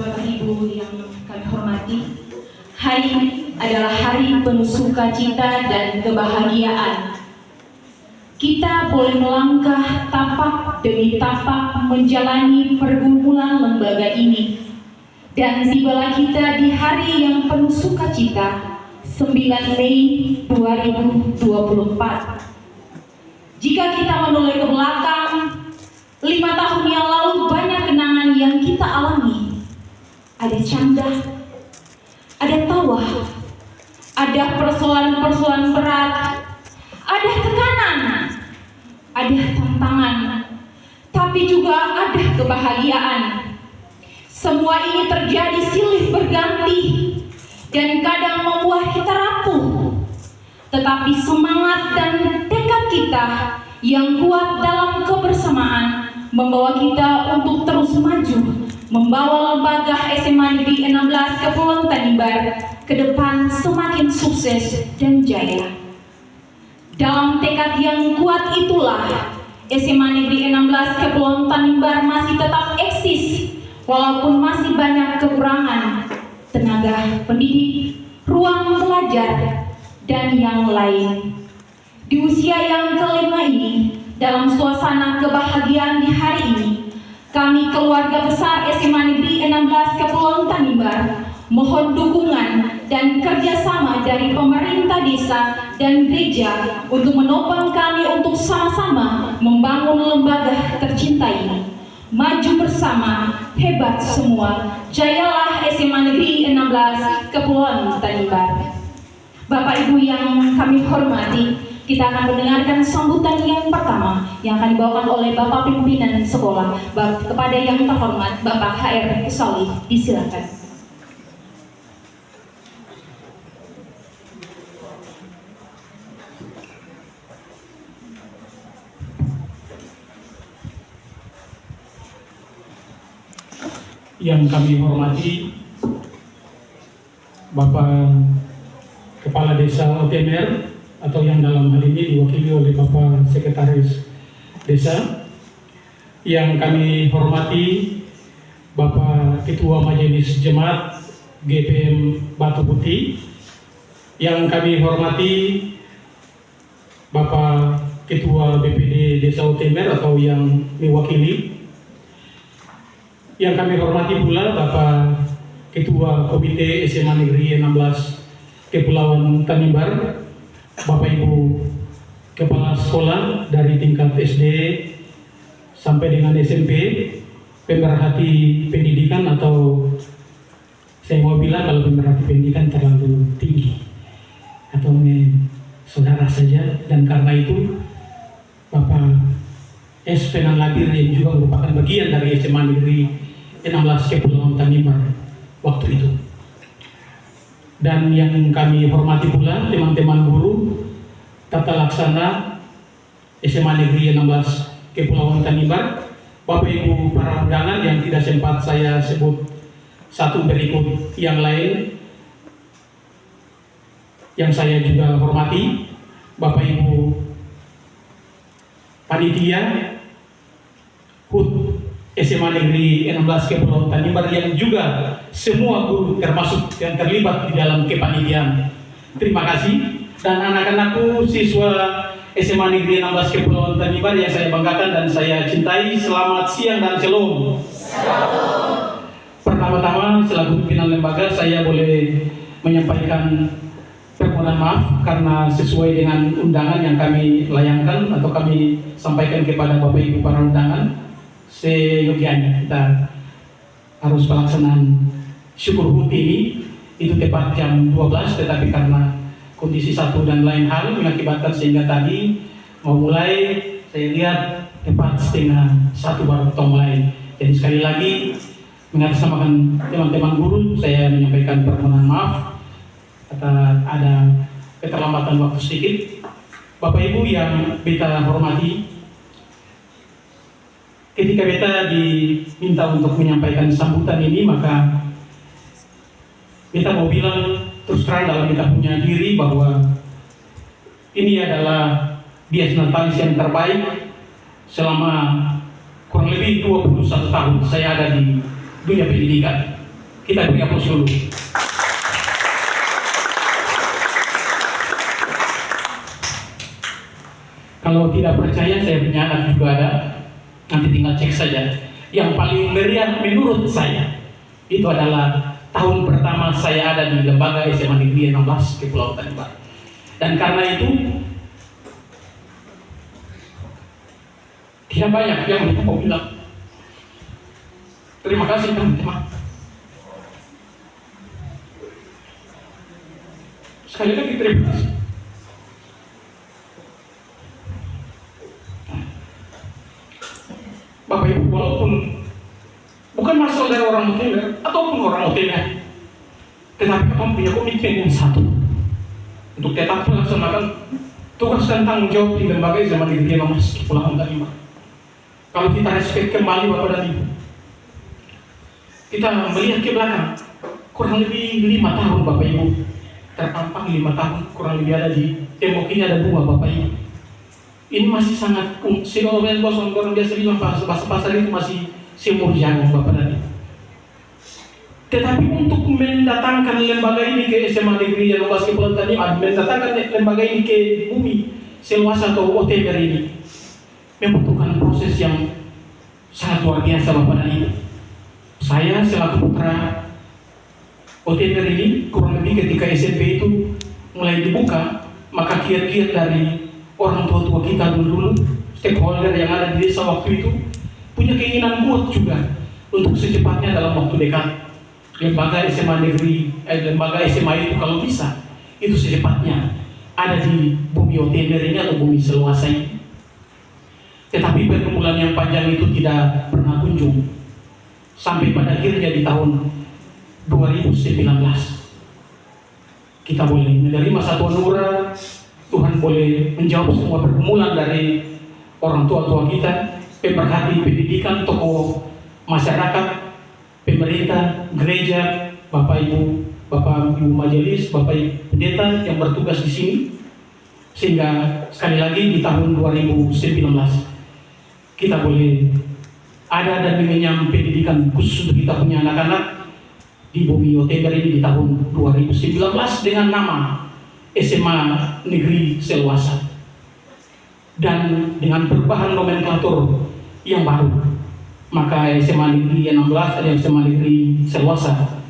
Bapak Ibu yang kami hormati, hari ini adalah hari penuh sukacita dan kebahagiaan. Kita boleh melangkah tapak demi tapak menjalani pergumulan lembaga ini. Dan tibalah kita di hari yang penuh sukacita, 9 Mei 2024. Jika kita menoleh ke belakang, 5 tahun yang lalu banyak kenangan yang kita alami. Ada canda, ada tawa, ada persoalan-persoalan berat, ada tekanan, ada tantangan, tapi juga ada kebahagiaan. Semua ini terjadi silih berganti dan kadang membuat kita rapuh. Tetapi semangat dan tekad kita yang kuat dalam kebersamaan membawa kita untuk terus maju, membawa lembaga SMA Negeri 16 Kepulauan Tanimbar ke depan semakin sukses dan jaya. Dalam tekad yang kuat itulah SMA Negeri 16 Kepulauan Tanimbar masih tetap eksis walaupun masih banyak kekurangan tenaga pendidik, ruang belajar, dan yang lain. Di usia yang kelima ini, dalam suasana kebahagiaan di hari ini, kami keluarga besar SMA Negeri 16 Kepulauan Tanimbar mohon dukungan dan kerjasama dari pemerintah desa dan gereja untuk menopang kami untuk sama-sama membangun lembaga tercinta ini. Maju bersama, hebat semua, jayalah SMA Negeri 16 Kepulauan Tanimbar. Bapak Ibu yang kami hormati, kita akan mendengarkan sambutan yang pertama yang akan dibawakan oleh Bapak Pimpinan Sekolah. Kepada yang terhormat Bapak HR Usali, disilakan. yang kami hormati Bapak Kepala Desa Otemer, atau yang dalam hal ini diwakili oleh Bapak Sekretaris Desa, yang kami hormati Bapak Ketua Majelis Jemaat GPM Batu Putih, yang kami hormati Bapak Ketua BPD Desa Otemer atau yang mewakili, yang kami hormati pula Bapak Ketua Komite SMA Negeri 16 Kepulauan Tanimbar, Bapak Ibu Kepala Sekolah dari tingkat SD sampai dengan SMP, pemerhati pendidikan, atau saya mau bilang kalau pemerhati pendidikan terlalu tinggi, atau saudara saja, dan karena itu Bapak S. Fenan Labir yang juga merupakan bagian dari SMA Negeri 16 Kepulauan Tanimbar waktu itu. Dan yang kami hormati pula teman-teman guru tata laksana SMA Negeri 16 Kepulauan Tanimbar, Bapak Ibu para undangan yang tidak sempat saya sebut satu berikut yang lain yang saya juga hormati, Bapak Ibu panitia HUT SMA Negeri 16 Kepulauan Tanimbar yang juga semua guru termasuk yang terlibat di dalam kepanitiaan. Terima kasih. Dan anak-anakku siswa SMA Negeri 16 Kepulauan Tanimbar yang saya banggakan dan saya cintai, selamat siang dan shalom. Pertama-tama selaku pimpinan lembaga saya boleh menyampaikan permohonan maaf karena sesuai dengan undangan yang kami layangkan atau kami sampaikan kepada Bapak Ibu para undangan, seyogianya kita harus pelaksanaan syukur HUT ini itu tepat jam 12, tetapi karena kondisi satu dan lain hal mengakibatkan sehingga tadi mau mulai saya lihat tepat 12:30 baru kita mulai. Jadi sekali lagi mengatasnamakan teman-teman guru saya menyampaikan permohonan maaf kata ada keterlambatan waktu sedikit. Bapak Ibu yang beta hormati, ketika beta diminta untuk menyampaikan sambutan ini, maka beta mau bilang terus terang dalam beta punya diri bahwa ini adalah Dies Natalis yang terbaik selama kurang lebih 21 tahun saya ada di dunia pendidikan. Kita beri aplaus dulu. Kalau tidak percaya, saya punya anak juga ada. Nanti tinggal cek saja. Yang paling meriah menurut saya itu adalah tahun pertama saya ada di lembaga SMA Negeri 16 Kepulauan Tanimbar. Dan karena itu tidak banyak yang kita mau bilang. Terima kasih teman-teman. Sekali lagi terima kasih. Bapak Ibu, walaupun bukan masalah dari orang Otemer ataupun orang Otemer, tetapi kamu punya komitmen yang satu untuk tetap melaksanakan tugas dan tanggung jawab di lembaga SMA Negeri 16 Kepulauan Tanimbar. Kalau kita respect kembali Bapak dan Ibu, kita melihat ke belakang, kurang lebih 5 tahun Bapak Ibu terpampang, 5 tahun kurang lebih ada di tembok ini ada bunga Bapak Ibu. Ini masih sangat orang biasa bilang pasar itu masih seumur jagung Bapak dan Ibu. Tetapi untuk mendatangkan lembaga ini ke SMA Negeri 16 Kepulauan Tanimbar, mendatangkan lembaga ini ke bumi seluas atau Otemer ini membutuhkan proses yang sangat luar biasa Bapak dan Ibu. Saya selaku putra Otemer ini kurang lebih ketika SMP itu mulai dibuka, maka kiat-kiat dari orang tua-tua kita dulu, stakeholder yang ada di desa waktu itu punya keinginan kuat juga untuk secepatnya dalam waktu dekat lembaga SMA Negeri, lembaga SMA itu kalau bisa itu secepatnya ada di bumi Otemer ini atau bumi seluas ini. Tetapi pergumulan yang panjang itu tidak pernah kunjung sampai pada akhirnya di tahun 2019 kita boleh menerima satu anugerah. Tuhan boleh menjawab semua pergumulan dari orang tua-tua kita, pemerhati pendidikan, tokoh masyarakat, pemerintah, gereja, Bapak Ibu majelis, Bapak Ibu pendeta yang bertugas di sini, sehingga sekali lagi di tahun 2019 kita boleh ada dan mengenyam pendidikan khusus untuk kita punya anak-anak di Bumi Oteber ini di tahun 2019 dengan nama SMA Negeri Seluasa, dan dengan perubahan nomenklatur yang baru, maka SMA Negeri 16 dan SMA Negeri Seluasa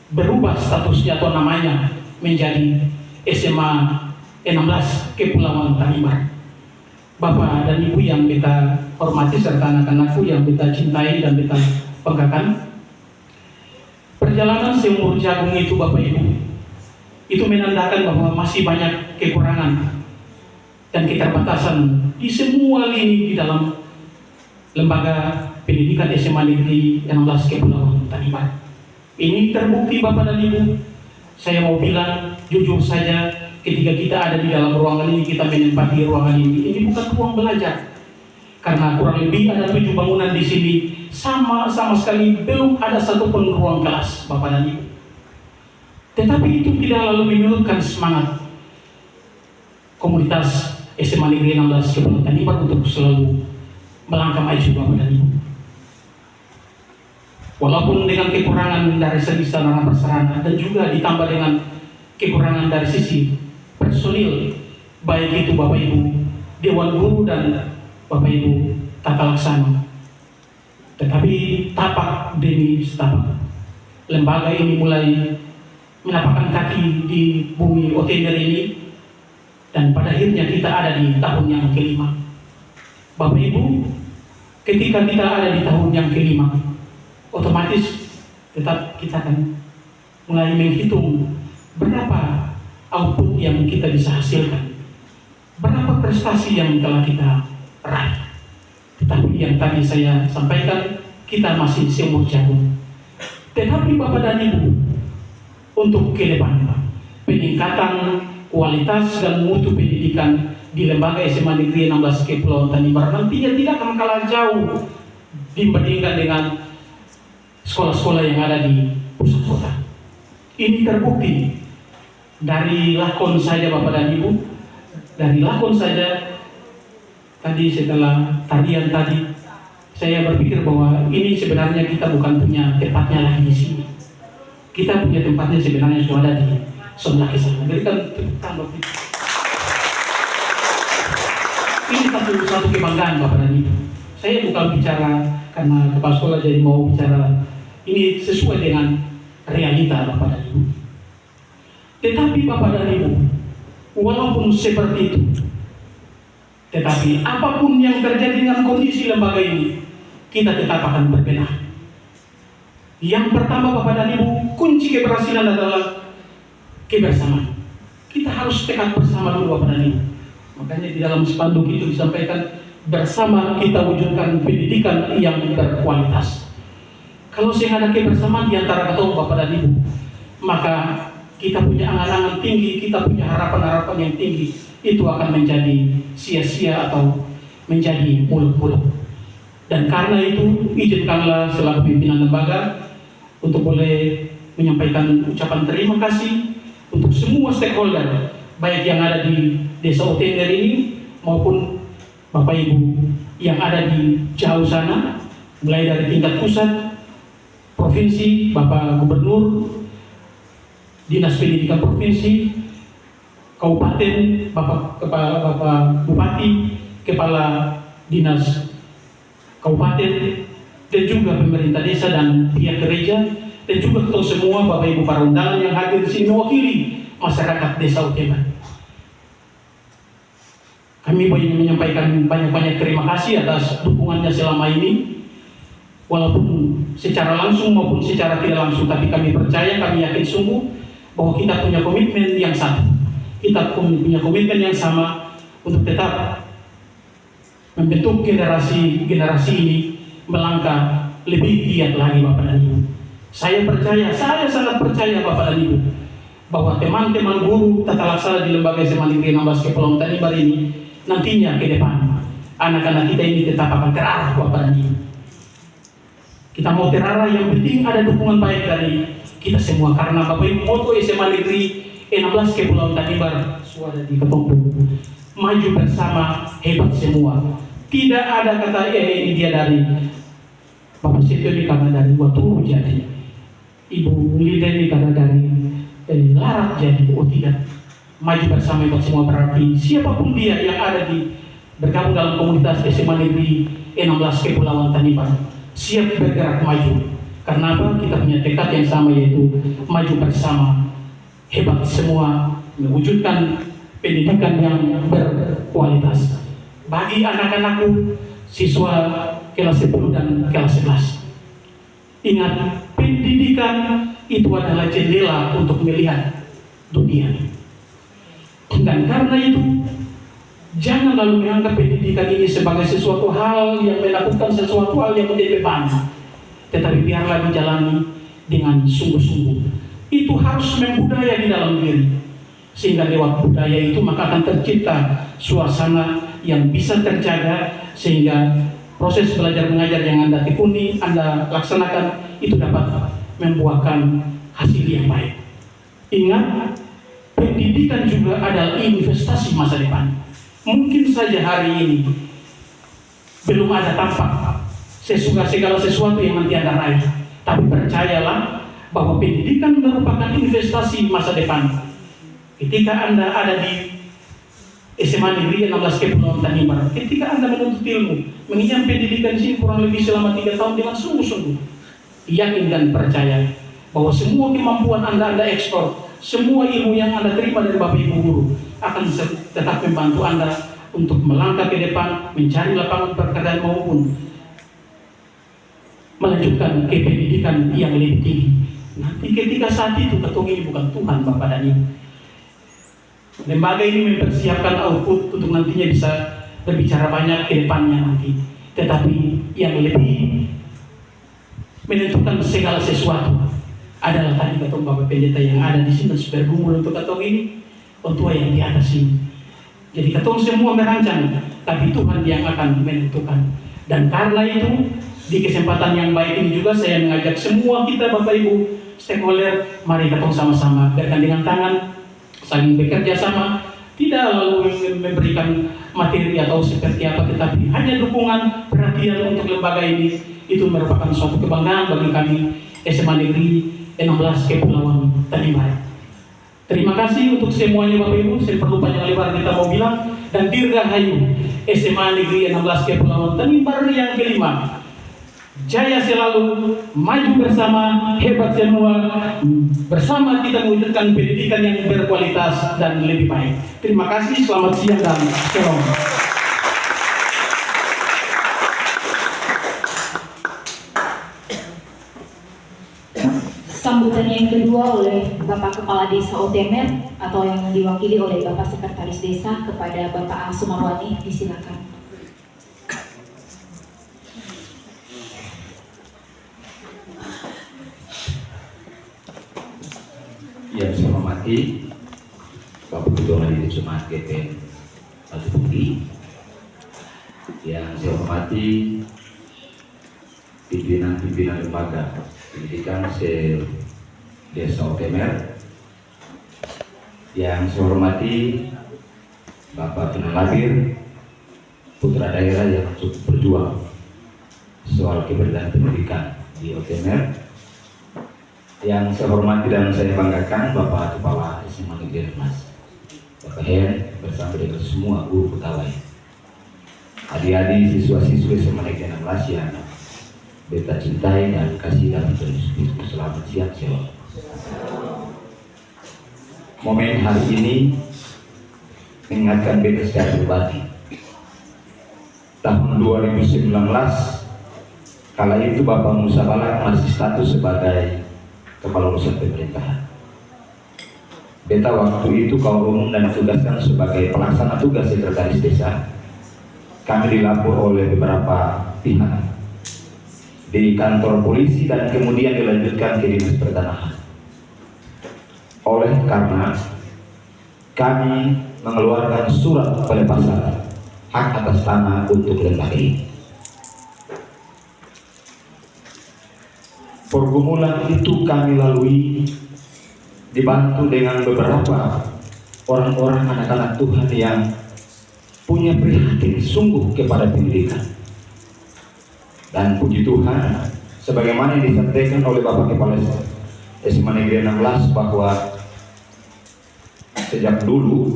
berubah statusnya atau namanya menjadi SMA 16 Kepulauan Tanimbar. Bapak dan Ibu yang beta hormati serta anak-anakku yang beta cintai dan beta banggakan, perjalanan seumur jagung itu Bapak Ibu, itu menandakan bahwa masih banyak kekurangan dan keterbatasan di semua lini di dalam lembaga pendidikan SMA Negeri 16 Kepulauan Tanimbar. Ini terbukti Bapak dan Ibu. Saya mau bilang jujur saja, ketika kita ada di dalam ruangan ini, kita menempati ruangan ini bukan ruang belajar. Karena kurang lebih ada 7 bangunan di sini, sama sekali belum ada satupun ruang kelas Bapak dan Ibu. Tetapi itu tidak lalu menyurutkan semangat komunitas SMA Negeri 16 Kepulauan Tanimbar untuk selalu melangkah maju Bapak dan Ibu. Walaupun dengan kekurangan dari segi sarana prasarana dan juga ditambah dengan kekurangan dari sisi personil, baik itu Bapak Ibu Dewan Guru dan Bapak Ibu Tata Laksana. Tetapi tapak demi tapak, lembaga ini mulai menapakkan kaki di Bumi Oteber ini, dan pada akhirnya kita ada di tahun yang kelima. Bapak Ibu, ketika kita ada di tahun yang kelima, otomatis tetap kita akan mulai menghitung berapa output yang kita bisa hasilkan, berapa prestasi yang telah kita raih. Tetapi yang tadi saya sampaikan, kita masih seumur jagung. Tetapi Bapak dan Ibu, untuk ke depan, peningkatan kualitas dan mutu pendidikan di lembaga SMA Negeri 16 Kepulauan Tanimbar nantinya tidak akan kalah jauh dibandingkan dengan sekolah-sekolah yang ada di pusat kota. Ini terbukti dari lakon saja Bapak dan Ibu, dari lakon saja. Tadi setelah tarian tadi, saya berpikir bahwa ini sebenarnya kita bukan punya tempatnya lagi di sini. Kita punya tempatnya sebenarnya sudah ada di sebelah sana. Berikan tepuk tangan. Ini satu kebanggaan Bapak dan Ibu. Saya bukan bicara karena kepala sekolah jadi mau bicara. Ini sesuai dengan realita Bapak dan Ibu. Tetapi Bapak dan Ibu, walaupun seperti itu, tetapi apapun yang terjadi dengan kondisi lembaga ini, kita tetap akan berbenah. Yang pertama Bapak dan Ibu, kunci keberhasilan adalah kebersamaan. Kita harus tekad bersama dulu Bapak dan Ibu. Makanya di dalam spanduk itu disampaikan, bersama kita wujudkan pendidikan yang berkualitas. Kalau saya ada kebersamaan di antara ketua Bapak dan Ibu, maka kita punya angan-angan tinggi, kita punya harapan-harapan yang tinggi, itu akan menjadi sia-sia atau menjadi muluk-muluk. Dan karena itu, izinkanlah selaku pimpinan lembaga untuk boleh menyampaikan ucapan terima kasih untuk semua stakeholder, baik yang ada di Desa Oteber ini maupun Bapak Ibu yang ada di jauh sana, mulai dari tingkat pusat, provinsi, Bapak Gubernur, Dinas Pendidikan Provinsi, Kabupaten, Bapak Bupati, Kepala Dinas Kabupaten, dan juga pemerintah desa dan pihak gereja, dan juga ketua semua Bapak Ibu para undangan yang hadir di sini mewakili masyarakat Desa Oteber. Kami menyampaikan banyak-banyak terima kasih atas dukungannya selama ini, walaupun secara langsung maupun secara tidak langsung, tapi kami percaya, kami yakin sungguh bahwa kita punya komitmen yang satu, kita punya komitmen yang sama untuk tetap membentuk generasi ini melangkah lebih giat lagi Bapak dan Ibu. Saya percaya, saya sangat percaya Bapak dan Ibu, bahwa teman-teman guru tata laksana di lembaga SMA Negeri 16 Kepulauan Tanimbar ini nantinya ke depan, anak-anak kita ini tetap akan terarah Bapak dan Ibu. Kita mau terarah, yang penting ada dukungan baik dari kita semua. Karena Bapak Ibu, moto SMA Negeri 16 Kepulauan Tanimbar suara di Ketompo, maju bersama, hebat semua. Tidak ada kata dia dari Bapak Setio ini karena dari Waturu jadi, Ibu Lida ini karena dari Larat jadi. Oh tidak, maju bersama hebat semua berarti siapapun dia yang ada di bergabung dalam komunitas SMA Negeri 16 Kepulauan Tanimbar siap bergerak maju. Karena apa? Kita punya tekad yang sama, yaitu maju bersama, hebat semua, mewujudkan pendidikan yang berkualitas bagi anak-anakku, siswa kelas 10 dan kelas 11. Ingat, pendidikan itu adalah jendela untuk melihat dunia. Dan karena itu, jangan lalu menganggap pendidikan ini sebagai sesuatu hal yang melakukan sesuatu hal yang menjadi beban. Tetapi biarlah dijalani dengan sungguh-sungguh. Itu harus membudaya di dalam diri. Sehingga lewat budaya itu maka akan tercipta suasana yang bisa terjaga, sehingga proses belajar mengajar yang Anda tekuni, Anda laksanakan, itu dapat membuahkan hasil yang baik. Ingat, pendidikan juga adalah investasi masa depan. Mungkin saja hari ini belum ada tampak segala sesuatu yang nanti Anda raih, tapi percayalah bahwa pendidikan merupakan investasi masa depan. Ketika Anda ada di SMA Negeri 16 Kepulauan Tanimbar, ketika Anda menuntut ilmu, mengenyam pendidikan di sini kurang lebih selama 3 tahun dengan sungguh-sungguh, yakin dan percaya bahwa semua kemampuan Anda ekspor, semua ilmu yang Anda terima dari Bapak Ibu guru akan tetap membantu Anda untuk melangkah ke depan, mencari lapangan pekerjaan maupun melanjutkan ke pendidikan yang lebih tinggi. Nanti ketika saat itu, ketemu ini bukan Tuhan, Bapak dan Ibu. Lembaga ini mempersiapkan output untuk nantinya bisa berbicara banyak ke depannya nanti. Tetapi yang lebih menentukan segala sesuatu adalah tadi ketemu Bapak Pendeta yang ada di sini bergumul untuk ketemu ini, untuk yang di atas ini. Jadi ketemu semua merancang, tapi Tuhan yang akan menentukan. Dan karena itu, di kesempatan yang baik ini juga saya mengajak semua kita Bapak Ibu stakeholder, mari ketemu sama-sama bergandengan tangan, saling bekerja sama, tidak lalu memberikan materi atau seperti apa, tetapi hanya dukungan, perhatian untuk lembaga ini. Itu merupakan suatu kebanggaan bagi kami SMA Negeri 16 Kepulauan Tanimbar. Terima kasih untuk semuanya Bapak Ibu. Saya perlu panjang lebar kita mau bilang. Dan dirgahayu SMA Negeri 16 Kepulauan Tanimbar yang kelima. Jaya selalu, maju bersama, hebat semua. Bersama kita mewujudkan pendidikan yang berkualitas dan lebih baik. Terima kasih, selamat siang dan shalom. Sambutan yang kedua oleh Bapak Kepala Desa Otemer atau yang diwakili oleh Bapak Sekretaris Desa kepada Bapak A. Sumarwani, disilakan. Yang saya hormati Bapak Ketua Majelis Jemaat GPN Batu Putih, yang saya hormati pimpinan lembaga pendidikan Desa Otemer, yang saya hormati Bapak Penelabir, putra daerah yang cukup berjuang soal keberadaan pendidikan di Otemer, yang saya hormati dan saya banggakan Bapak Kepala SMA Negeri 16, Bapak Hen bersama dengan semua guru pegawai, adik-adik siswa-siswi SMA Negeri 16 yang beta cintai dan kasih dalam terus. Selamat siang, shalom. Momen hari ini mengingatkan beta secara pribadi. Tahun 2019, kala itu Bapak Musa Balak masih status sebagai Kepala Urusan Pemerintahan. Beta waktu itu kaum umum dan ditugaskan sebagai pelaksana tugas sekretaris desa. Kami dilapor oleh beberapa pihak di kantor polisi dan kemudian dilanjutkan ke dinas pertanahan. Oleh karena kami mengeluarkan surat pelepasan hak atas tanah untuk lembaga ini. pergumulan itu kami lalui dibantu dengan beberapa orang-orang anak-anak Tuhan yang punya prihatin sungguh kepada pendidikan. Dan puji Tuhan, sebagaimana yang disampaikan oleh Bapak Kepala SMA Negeri 16 bahwa sejak dulu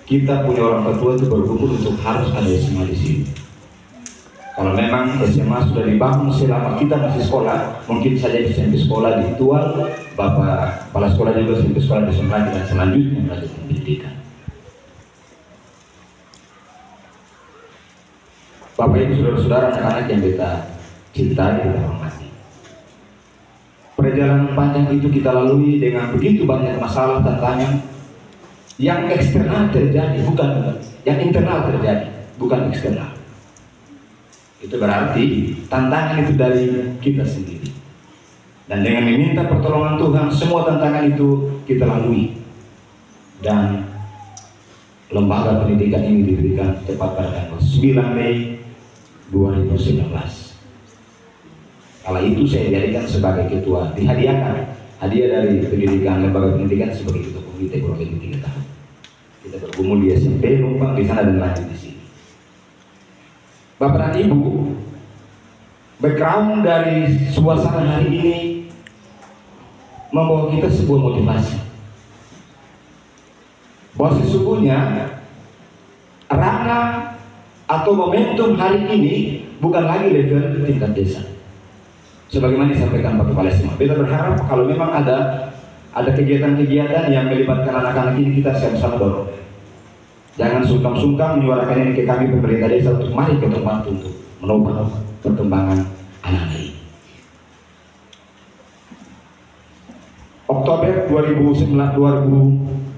kita punya orang tua itu bergumul untuk harus ada SMA di sini. Kalau memang SMA sudah dibangun selama kita masih sekolah, mungkin saja di SMP sekolah di Tual, Bapak Kepala Sekolah juga SMP sekolah di Semanggi dan selanjutnya melanjutkan pendidikan. Bapak Ibu saudara-saudara anak-anak yang kita cintai dan hormati. Perjalanan panjang itu kita lalui dengan begitu banyak masalah tantangan yang eksternal terjadi, bukan yang internal terjadi, bukan eksternal. Itu berarti tantangan itu dari kita sendiri. Dan dengan meminta pertolongan Tuhan, semua tantangan itu kita lalui. Dan lembaga pendidikan ini diberikan tepat pada tanggal 9 Mei 2019. Kala itu saya dijadikan sebagai ketua, dihadiahkan hadiah dari pendidikan lembaga pendidikan sebagai ketua komite kurang lebih 3 tahun. Kita bergumul di SMP, numpang di sana dan lanjut di sini. Bapak dan Ibu, background dari suasana hari ini membawa kita sebuah motivasi bahwa sesungguhnya ranah atau momentum hari ini bukan lagi level tingkat desa. Sebagaimana disampaikan Pak Kepala SMA, kita berharap kalau memang ada kegiatan-kegiatan yang melibatkan anak-anak ini, kita sama-sama dorong. Jangan sungkan-sungkan menyuarakan ini ke kami pemerintah desa untuk mari kita bantu untuk menopang perkembangan anak-anak ini. Oktober 2023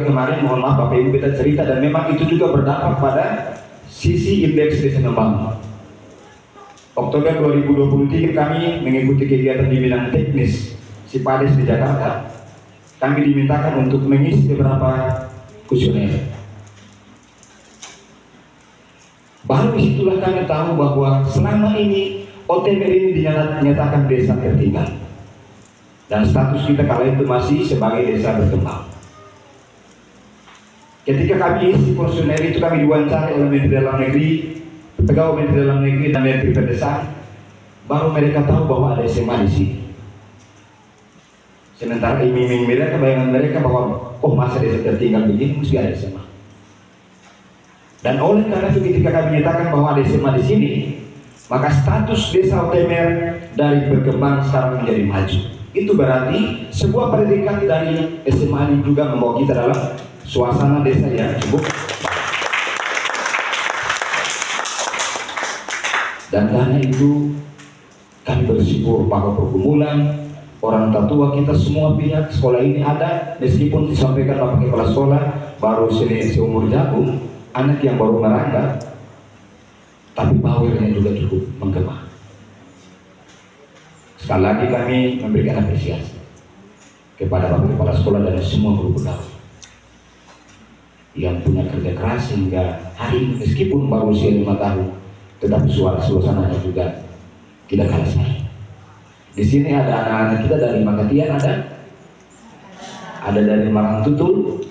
kemarin, mohon maaf Bapak Ibu, kita cerita dan memang itu juga berdampak pada sisi indeks desa membangun. Oktober 2023 kami mengikuti kegiatan di bidang teknis Sipades di Jakarta. Kami dimintakan untuk mengisi beberapa kuesioner. Baru disitulah kami tahu bahwa selama ini OTM ini dinyatakan desa tertinggal. Dan status kita kala itu masih sebagai desa berkembang. Ketika kami isi kuesioner itu, kami diwawancarai oleh Menteri Dalam Negeri, pegawai Menteri Dalam Negeri dan Menteri Pedesaan, baru mereka tahu bahwa ada SMA di sini. Sementara iming-iming mereka, bayangan mereka bahwa oh masa desa tertinggal begini mesti ada SMA. Dan oleh karena itu ketika kami nyatakan bahwa ada SMA di sini, maka status desa OTMR dari berkembang sekarang menjadi maju. Itu berarti sebuah predikat dari SMA ini juga membawa kita dalam suasana desa yang cukup. Dan karena itu kami bersyukur bahwa pergumulan orang tua kita semua pihak sekolah ini ada, meskipun disampaikan Bapak Kepala Sekolah baru seumur jagung, anak yang baru merangkak, tapi powernya juga cukup menggema. Sekali lagi kami memberikan apresiasi kepada Bapak Kepala Sekolah dan semua guru pegawai yang punya kerja keras sehingga hari ini meskipun baru usia 5 tahun, tetapi suasananya juga tidak kalah saing. Di sini ada anak-anak kita dari Makatian, ada dari Marangtutul,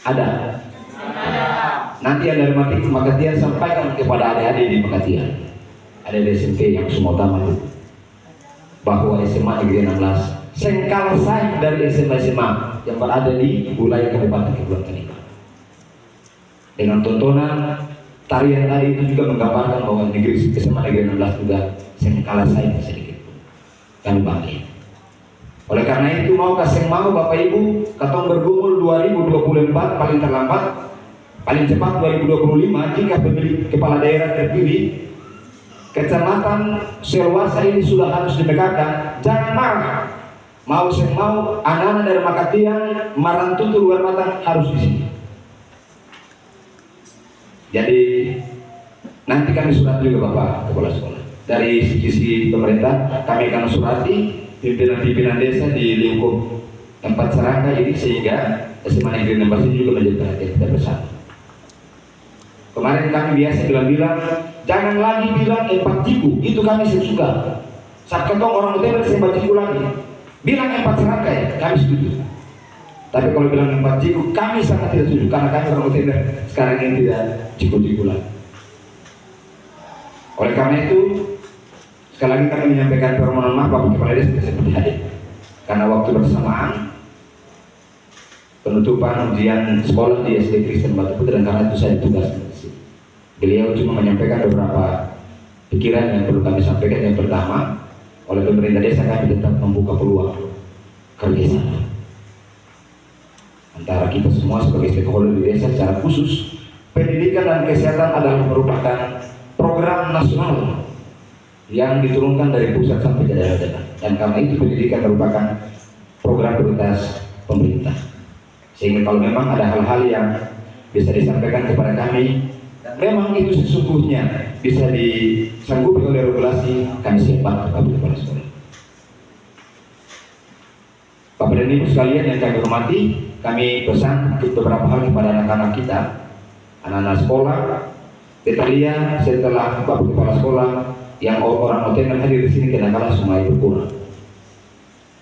ada. Nanti yang dari Makatian sampaikan kepada adik-adik di Makatian, ada di SMP yang semua utama itu, bahwa SMA Negeri 16 sengkala saing dari SMA yang berada di wilayah Kabupaten Kepulauan Kanipa. Dengan tontonan tarian tadi itu juga menggambarkan bahwa SMA Negeri 16 juga sengkala saing sedikit pun. Kami bangga. Oleh karena itu mau kasih mau Bapak Ibu, katong bergumul 2024 paling terlambat, paling cepat 2025 jika pemilik kepala daerah terpilih. Kecamatan Seluasa ini sudah harus dimegahkan. Jangan marah. Mau anak-anak dari Makatian, Marangtutul, Luar Matang harus di sini. Jadi nanti kami surat juga Bapak Kepala Sekolah. Dari sisi pemerintah kami akan surati pimpinan-pimpinan desa di lingkup tempat serangga ini sehingga SMA Negeri 16 ini juga menjadi perhatian kita bersama. Kemarin kami biasa bilang-bilang jangan lagi bilang empatiku, itu kami setuju. Saat ketong orang UTB empatiku lagi, bilang empat serangkai, kami setuju. Tapi kalau bilang empatiku, kami sangat tidak setuju karena kami orang UTB sekarang ini tidak ciku-ciku lagi. Oleh karena itu, sekali lagi kami menyampaikan permohonan maaf Bapak Kepala Desa seperti hadir karena waktu bersamaan penutupan ujian sekolah di SD Kristen Batu Putih, dan karena itu saya tugaskan di sini. Beliau cuma menyampaikan beberapa pikiran yang perlu kami sampaikan. Yang pertama, oleh pemerintah desa kami tetap membuka peluang kerjasama antara kita semua sebagai stakeholder di desa. Secara khusus, pendidikan dan kesehatan adalah merupakan program nasional yang diturunkan dari pusat sampai ke daerah-daerah, dan karena itu pendidikan merupakan program prioritas pemerintah. Sehingga kalau memang ada hal-hal yang bisa disampaikan kepada kami, memang itu sesungguhnya bisa disanggupi oleh regulasi, kami siap bantu kepala sekolah. Bapak dan Ibu sekalian yang kami hormati, kami pesan beberapa hal kepada anak-anak kita, anak-anak sekolah. Detailnya setelah Bapak Kepala Sekolah yang orang OTM hadir di sini, kenakalan semua berkurang.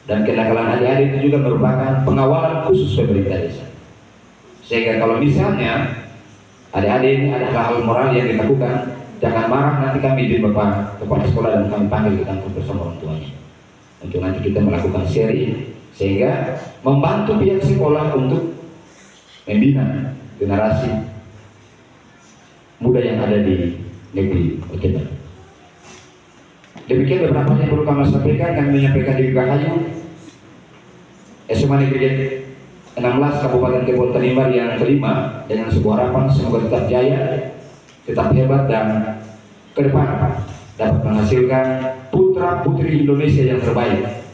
Dan kenakalan adik-adik itu juga merupakan pengawalan khusus pemerintah desa. Sehingga kalau misalnya adik-adik ini ada hal moral yang dilakukan, jangan marah, nanti kami izin Bapak Kepala Sekolah dan kami panggil ke kantor bersama orang tuanya. Untuk nanti kita melakukan seri, sehingga membantu pihak sekolah untuk membina generasi muda yang ada di negeri OTB. Demikian beberapa yang perlu kami sampaikan. Kami menyampaikan di Gahayu SMA Negeri 16 Kabupaten Kebon Tanimbar yang kelima, dengan sebuah harapan semoga tetap jaya, tetap hebat, dan ke depan dapat menghasilkan putra putri Indonesia yang terbaik,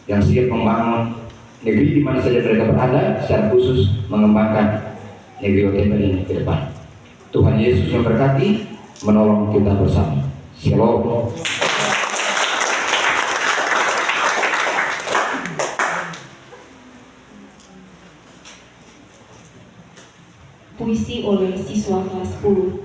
yang siap membangun negeri di mana saja mereka berada, secara khusus mengembangkan negeri OTB ini ke depan. Tuhan Yesus memberkati, menolong kita bersama. Shalom. Puisi oleh siswa kelas 10.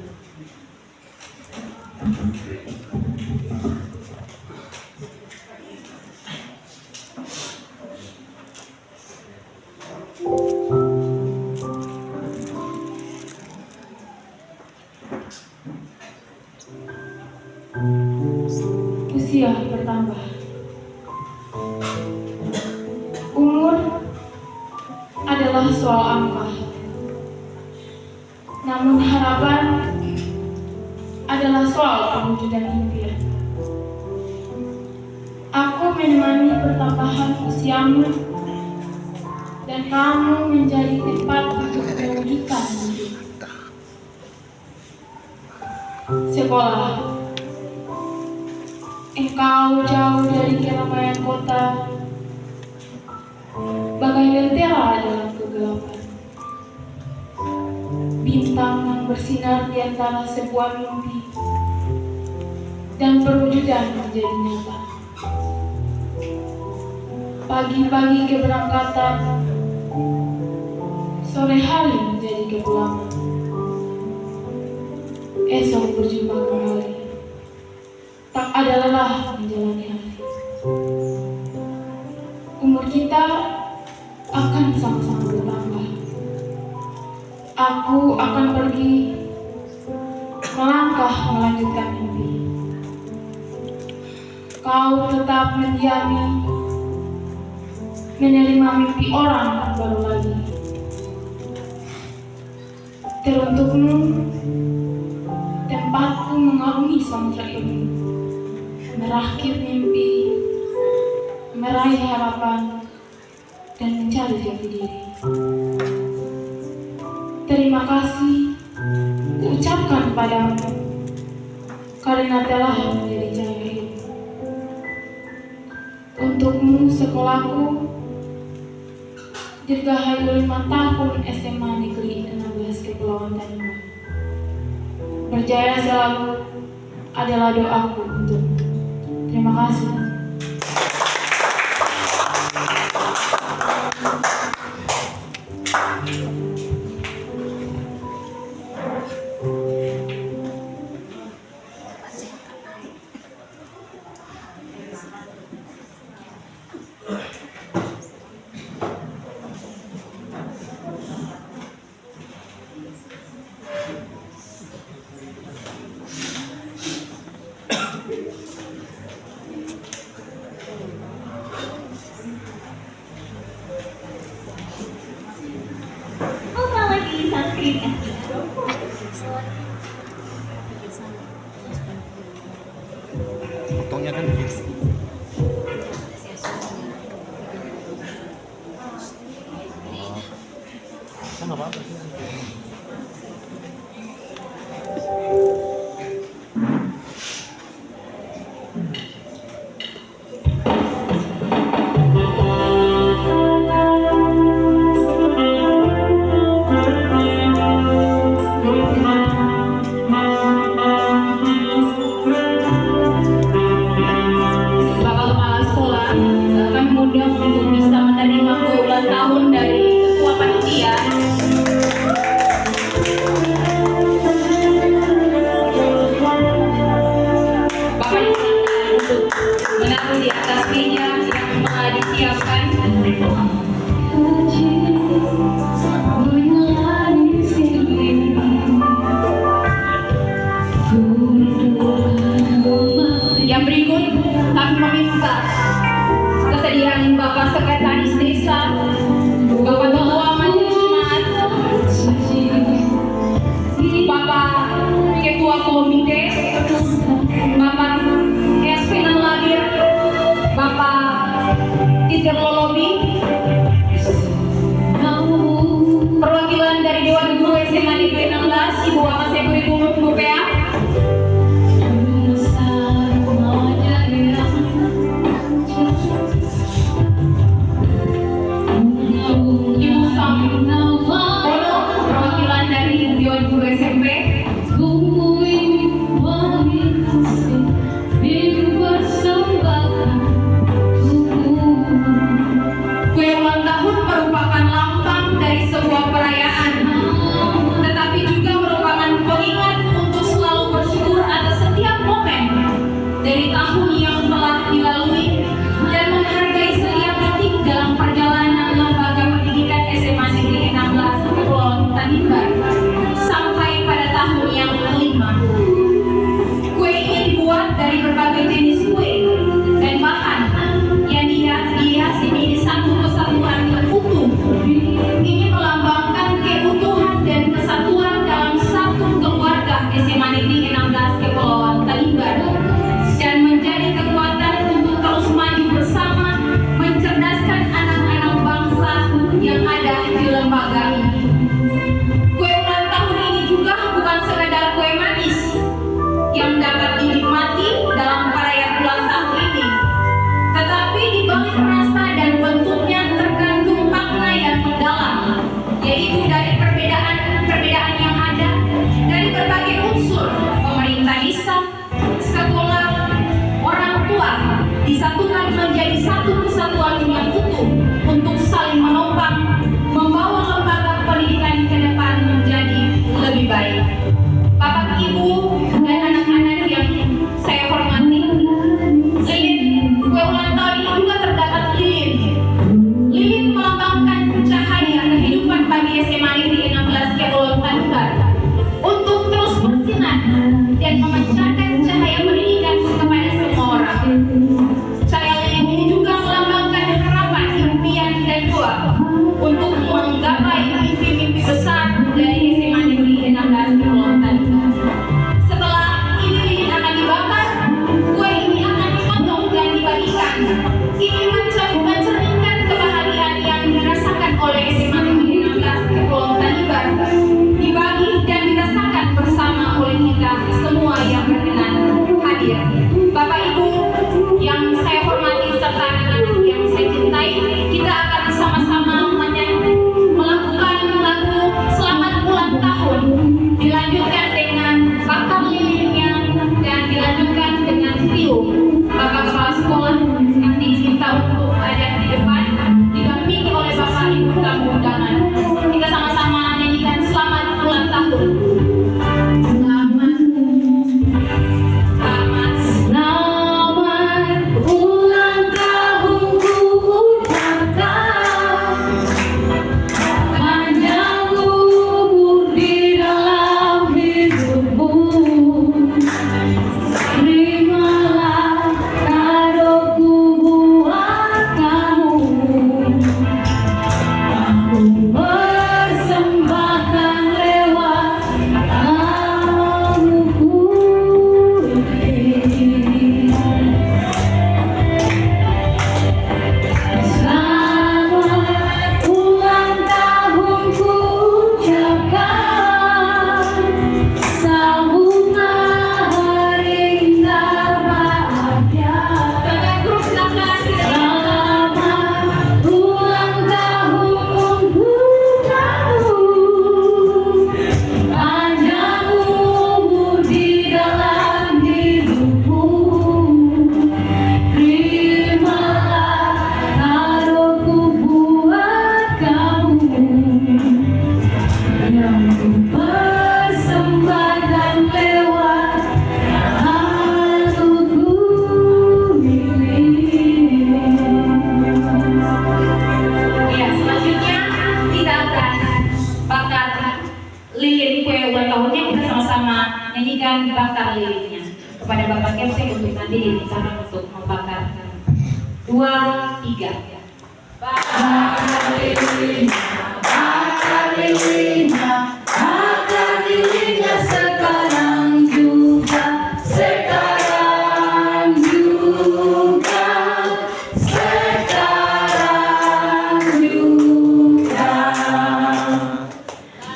Usia bertambah, umur adalah soal angka, namun harapan adalah soal perwujudan impian. Aku menemani pertambahan usiamu, dan kamu menjadi tempat untuk mewujudkan mimpi. Sekolah, engkau jauh dari keramaian kota, bagai lentera dalam kegelapan. Bintang yang bersinar di antara sebuah mimpi dan perwujudan menjadi nyata. Pagi-pagi keberangkatan, sore hari menjadi kepulangan. Esok berjumpa kembali, tak ada lelah menjalani hari. Umur kita akan sama-sama bertambah. Aku akan pergi melangkah melanjutkan mimpi. Kau tetap mendiami, menerima mimpi orang baru lagi. Teruntukmu, tempatku mengarungi samudra ilmu, merakit mimpi, meraih harapan, dan mencari jati diri. Terima kasih ucapkan padamu karena telah menjadi cahaya hidup. Untukmu sekolahku, Dirgahayu 5 tahun SMA Negeri 16 Kepulauan Tanimbar. Berjaya selalu adalah doaku untukmu. Terima kasih. Screen S3. Potongnya kan begini. Nggak apa-apa sih. Bapak Kepala Sekolah, kami mengundang untuk bisa menerima kue ulang tahun dari Ketua Panitia. Bapak disilakan untuk menaruh di atas meja yang telah disiapkan. Yang berikut kami meminta kesediaan Bapak Sekretaris Desa, Bapak Ketua Majelis Jemaat, Bapak Ketua Komite, Bapak SP Ladir, Bapak Titir Lolobi, perwakilan dari Dewan Guru SMA Negeri 16, Ibu Wakasep Ibu Mupea, Ibu Sam Bono, perwakilan dari Dewan Guru SMP, kue ulang tahun merupakan lambang dari sebuah perayaan, tetapi juga merupakan pengingat untuk selalu bersyukur atas setiap momen dari tahun yang telah dilalui dan menghargai setiap detik dalam perjalanan lembaga pendidikan SMA Negeri 16 Kepulauan Tanimbar sampai pada tahun yang kelima. Kue ini dibuat dari berbagai jenis kue dan bahan yang dihiasi menjadi satu kesatuan yang utuh. Ini melambangkan keutuhan dan kesatuan dalam satu keluarga SMA Negeri 16 Kepulauan Tanimbar dan menjadi kekuatan untuk terus maju bersama mencerdaskan anak-anak bangsa yang ada di lembaga ini. Kue ulang tahun ini juga bukan sekadar kue manis yang dapat dinikmati dalam perayaan ulang tahun ini, tetapi di balik rasa dan bentuknya terkandung makna yang mendalam, yaitu dari perbedaan yang ada dari berbagai unsur pemerintah desa, sekolah, orang tua disatukan menjadi satu kesatuan yang utuh untuk saling menopang, membawa lembaga pendidikan ke depan menjadi lebih baik. Bapak, Ibu, dan anak-anak yang saya hormati, lilin kue ulang tahun ini juga terdapat lilin. Lilin melambangkan cahaya kehidupan bagi SMA Negeri 16 Kepulauan Tanimbar untuk terus bersinar dan memancarkan cahaya pendidikan kepada semua orang. Cahaya lilin ini juga melambangkan harapan, impian, dan doa untuk menggapai mimpi-mimpi besar dari SMA Negeri 16 Kepulauan Tanimbar. Setelah ini lilin akan dibakar, kue ini akan dipotong dan dibagikan. Ini mencerminkan kebahagiaan yang dirasakan oleh SMA Negeri 16 Kepulauan Tanimbar, dibagi dan dirasakan bersama oleh kita semua yang berkenan hadir. Bapak Ibu yang saya hormati serta anak-anak yang saya cintai, kita akan bersama-sama melakukan lagu Selamat Ulang Tahun, dilanjutkan dengan bakar lilinnya dan dilanjutkan dengan tiup. Bapak Kepala Sekolah yang diminta untuk ada di depan, didampingi oleh Bapak Ibu tamu undangan. tahunnya kita sama-sama nyanyikan bakar lilinnya kepada Bapak Kepsek untuk nanti dimintakan untuk membakar. 2, 3. Bakar lilinnya, bakar lilinnya sekarang juga, sekarang juga, sekarang juga.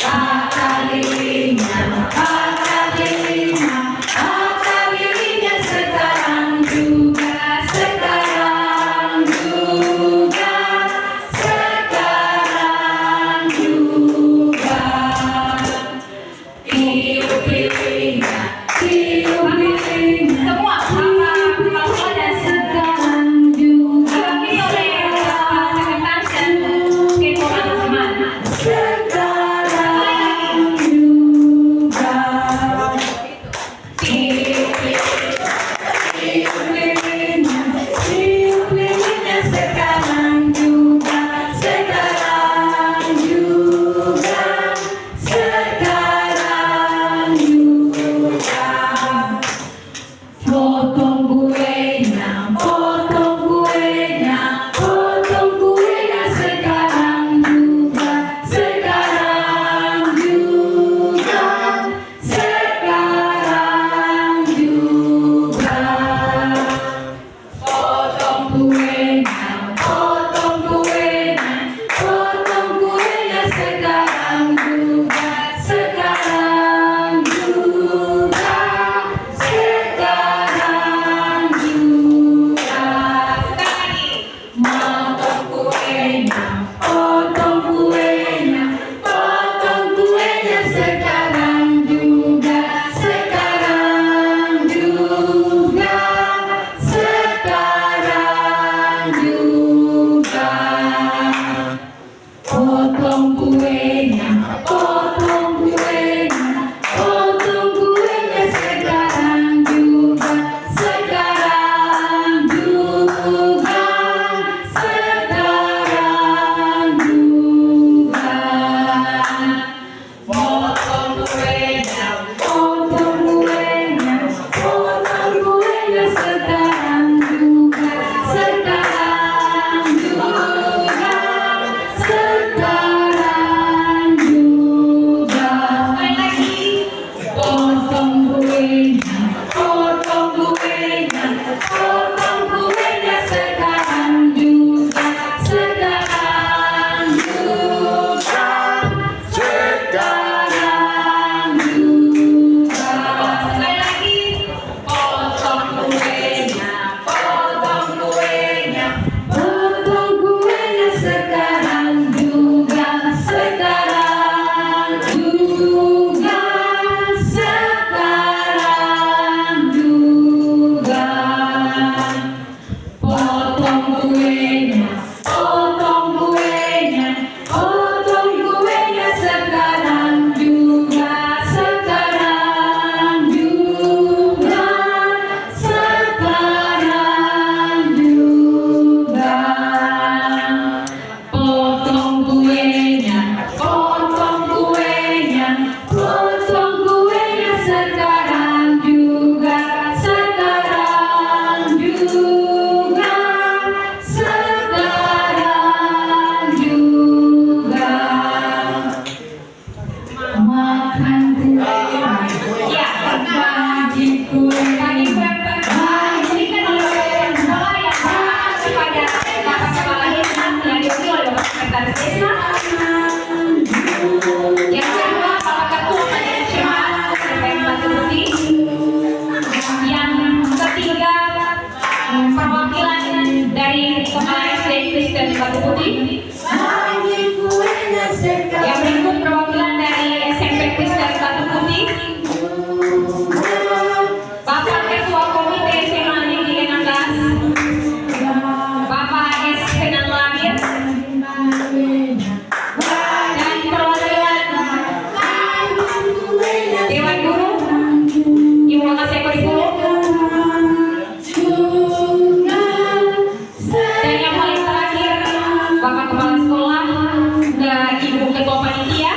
Bakar lilinnya, bakar lilinnya, bakar lilinnya sekarang juga, sekarang juga, sekarang juga. Tiup lilinnya, tiup lilinnya, semua bapak dan sekarang juga, sekarang juga. Tiup lilinnya, tiup lilinnya sekarang juga, sekarang juga, sekarang juga. Potong kuenya, potong kuenya, potong kuenya sekarang juga, sekarang juga, sekarang juga. Potong kuenya, potong kuenya, potong kuenya sekarang juga, sekarang juga, sekarang juga. Potong kuenya, potong kuenya, potong kuenya sekarang juga, sekarang juga, sekarang juga. Potong kuenya, potong kuenya, potong kuenya sekarang juga, sekarang juga, sekarang juga. Potong kuenya, potong kuenya, potong kuenya sekarang juga, sekarang juga, sekarang juga. Sekali lagi. Potong kuenya, potong kuenya, potong kuenya sekarang juga, sekarang juga, sekarang juga. Sekali lagi. Potong kuenya, potong kuenya, potong kuenya sekarang juga, sekarang juga, sekarang juga. Potong kuenya, potong kuenya, potong kuenya sekarang juga, sekarang juga, sekarang juga. Potong kuenya, potong kuenya, potong kuenya sekarang juga, sekarang juga, sekarang juga. Makan kue, ya, bagi kue, bagi kan oleh sekolah yang kepada bapak kepala desa yang diisi oleh bapak sekretaris desa. Yang kedua bapak ketua manajemen RPM Batu Putih. Yang ketiga perwakilan dari kepala SD Kristen Batu Putih. Yang berikut perwakilan dari SMP Kristen Batu Putih. Bapak Ketua Komite SMA Negeri 16, Bapak S. Kenan Labir, dan perwakilan Dewan Guru, Ibu Wakasek Kurikulum, dan yang paling terakhir Bapak Kepala Sekolah dan Ibu Ketua Panitia.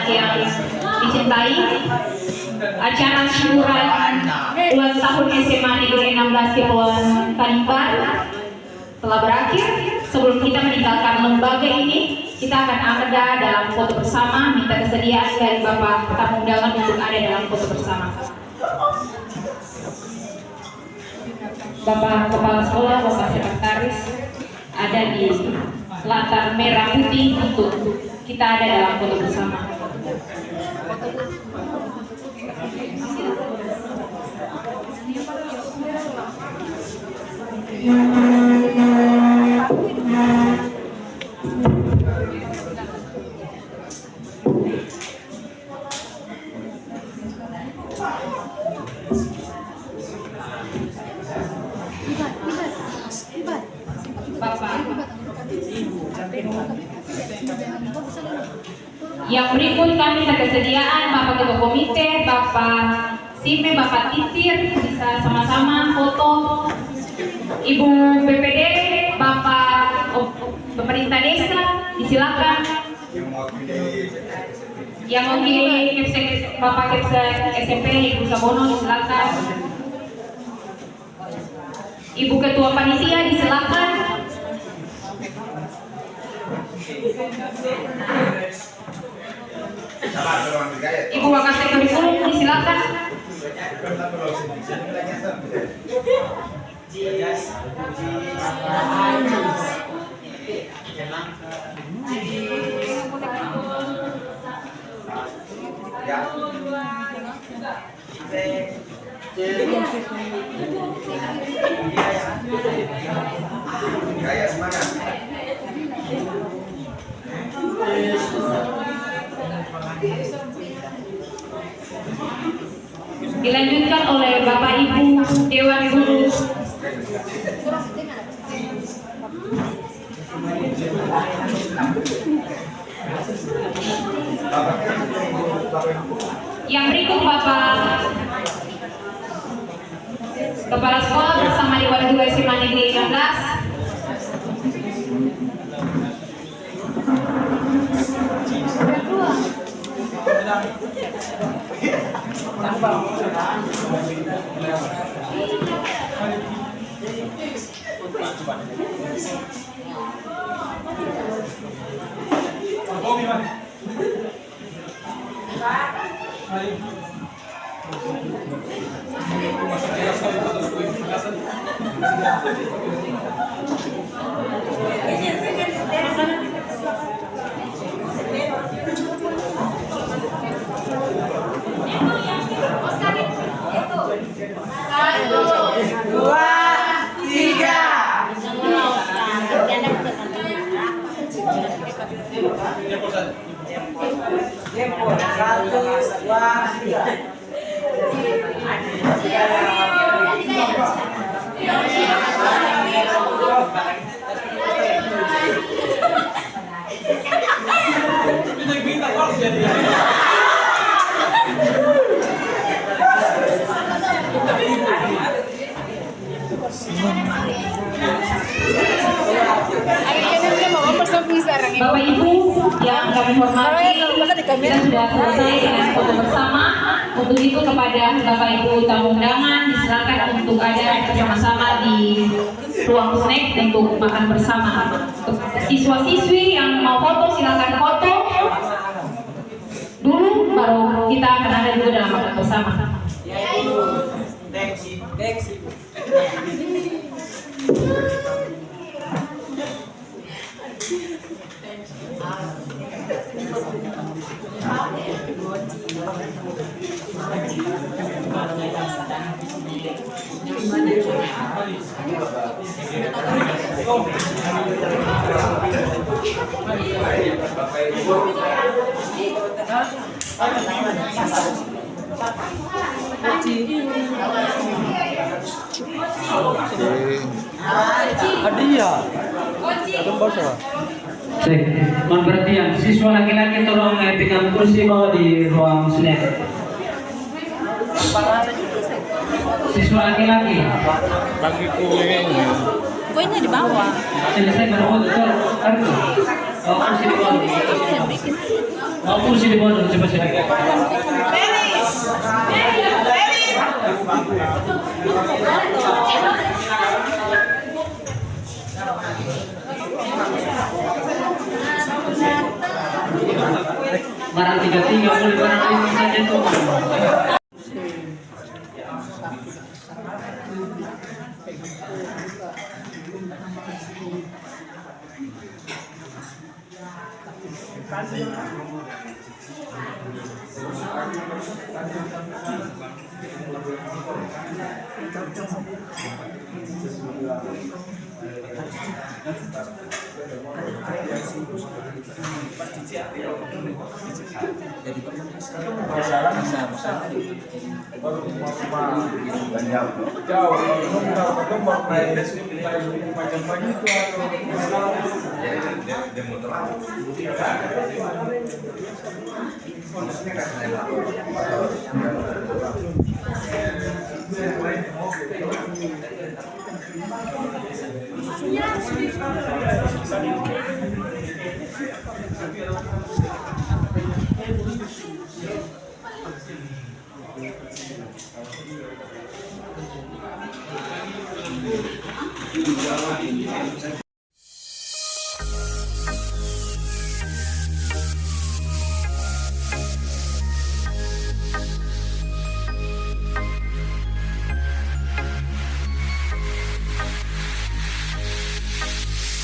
anak-anak yang dicintai, acara syukuran ulang tahun SMA Negeri 16 Kepulauan Tanimbar telah berakhir. Sebelum kita meninggalkan lembaga ini, kita akan ada dalam foto bersama. Minta kesediaan dari Bapak tamu undangan untuk ada dalam foto bersama. Bapak Kepala Sekolah, Bapak Sekretaris ada di latar merah putih untuk kita ada dalam foto bersama. Yang berikut kami minta kesediaan Bapak Ketua Komite, Bapak Sime, Bapak Titir bisa sama-sama foto. Ibu BPD, Bapak Pemerintah Desa, disilakan. Yang mewakili Bapak Kepsek SMP, Ibu Sabono, disilakan. Ibu Ketua Panitia, disilakan. Ibu Wakasek Kurikulum, disilakan. Dilanjutkan oleh Bapak Ibu Dewan Guru. Yang berikut Bapak Kepala Sekolah bersama Dewan Guru SMA Negeri 16. Bapak Ibu yang kami hormati, kita sudah selesai dengan foto bersama. Untuk itu kepada Bapak Ibu tamu undangan disilakan untuk ada bersama-sama di ruang snack untuk makan bersama. Untuk siswa-siswi yang mau foto silakan foto dulu, baru kita akan ada juga dalam makan bersama. Hadiah. Cek, perhatian, siswa laki-laki tolong pegang kursi bawah di ruang snack. Siswa laki-laki. Bagi kuenya. Kuenya di bawah. Selesai berfoto, kartu. Oh, kursi di bawah. Mau kursi di bawah coba sini. Barang 33 boleh barang 5 saja tuh.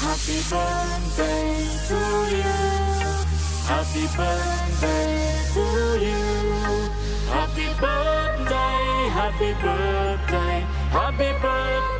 Happy birthday to you. Happy birthday to you. Happy birthday, happy birthday, happy birthday.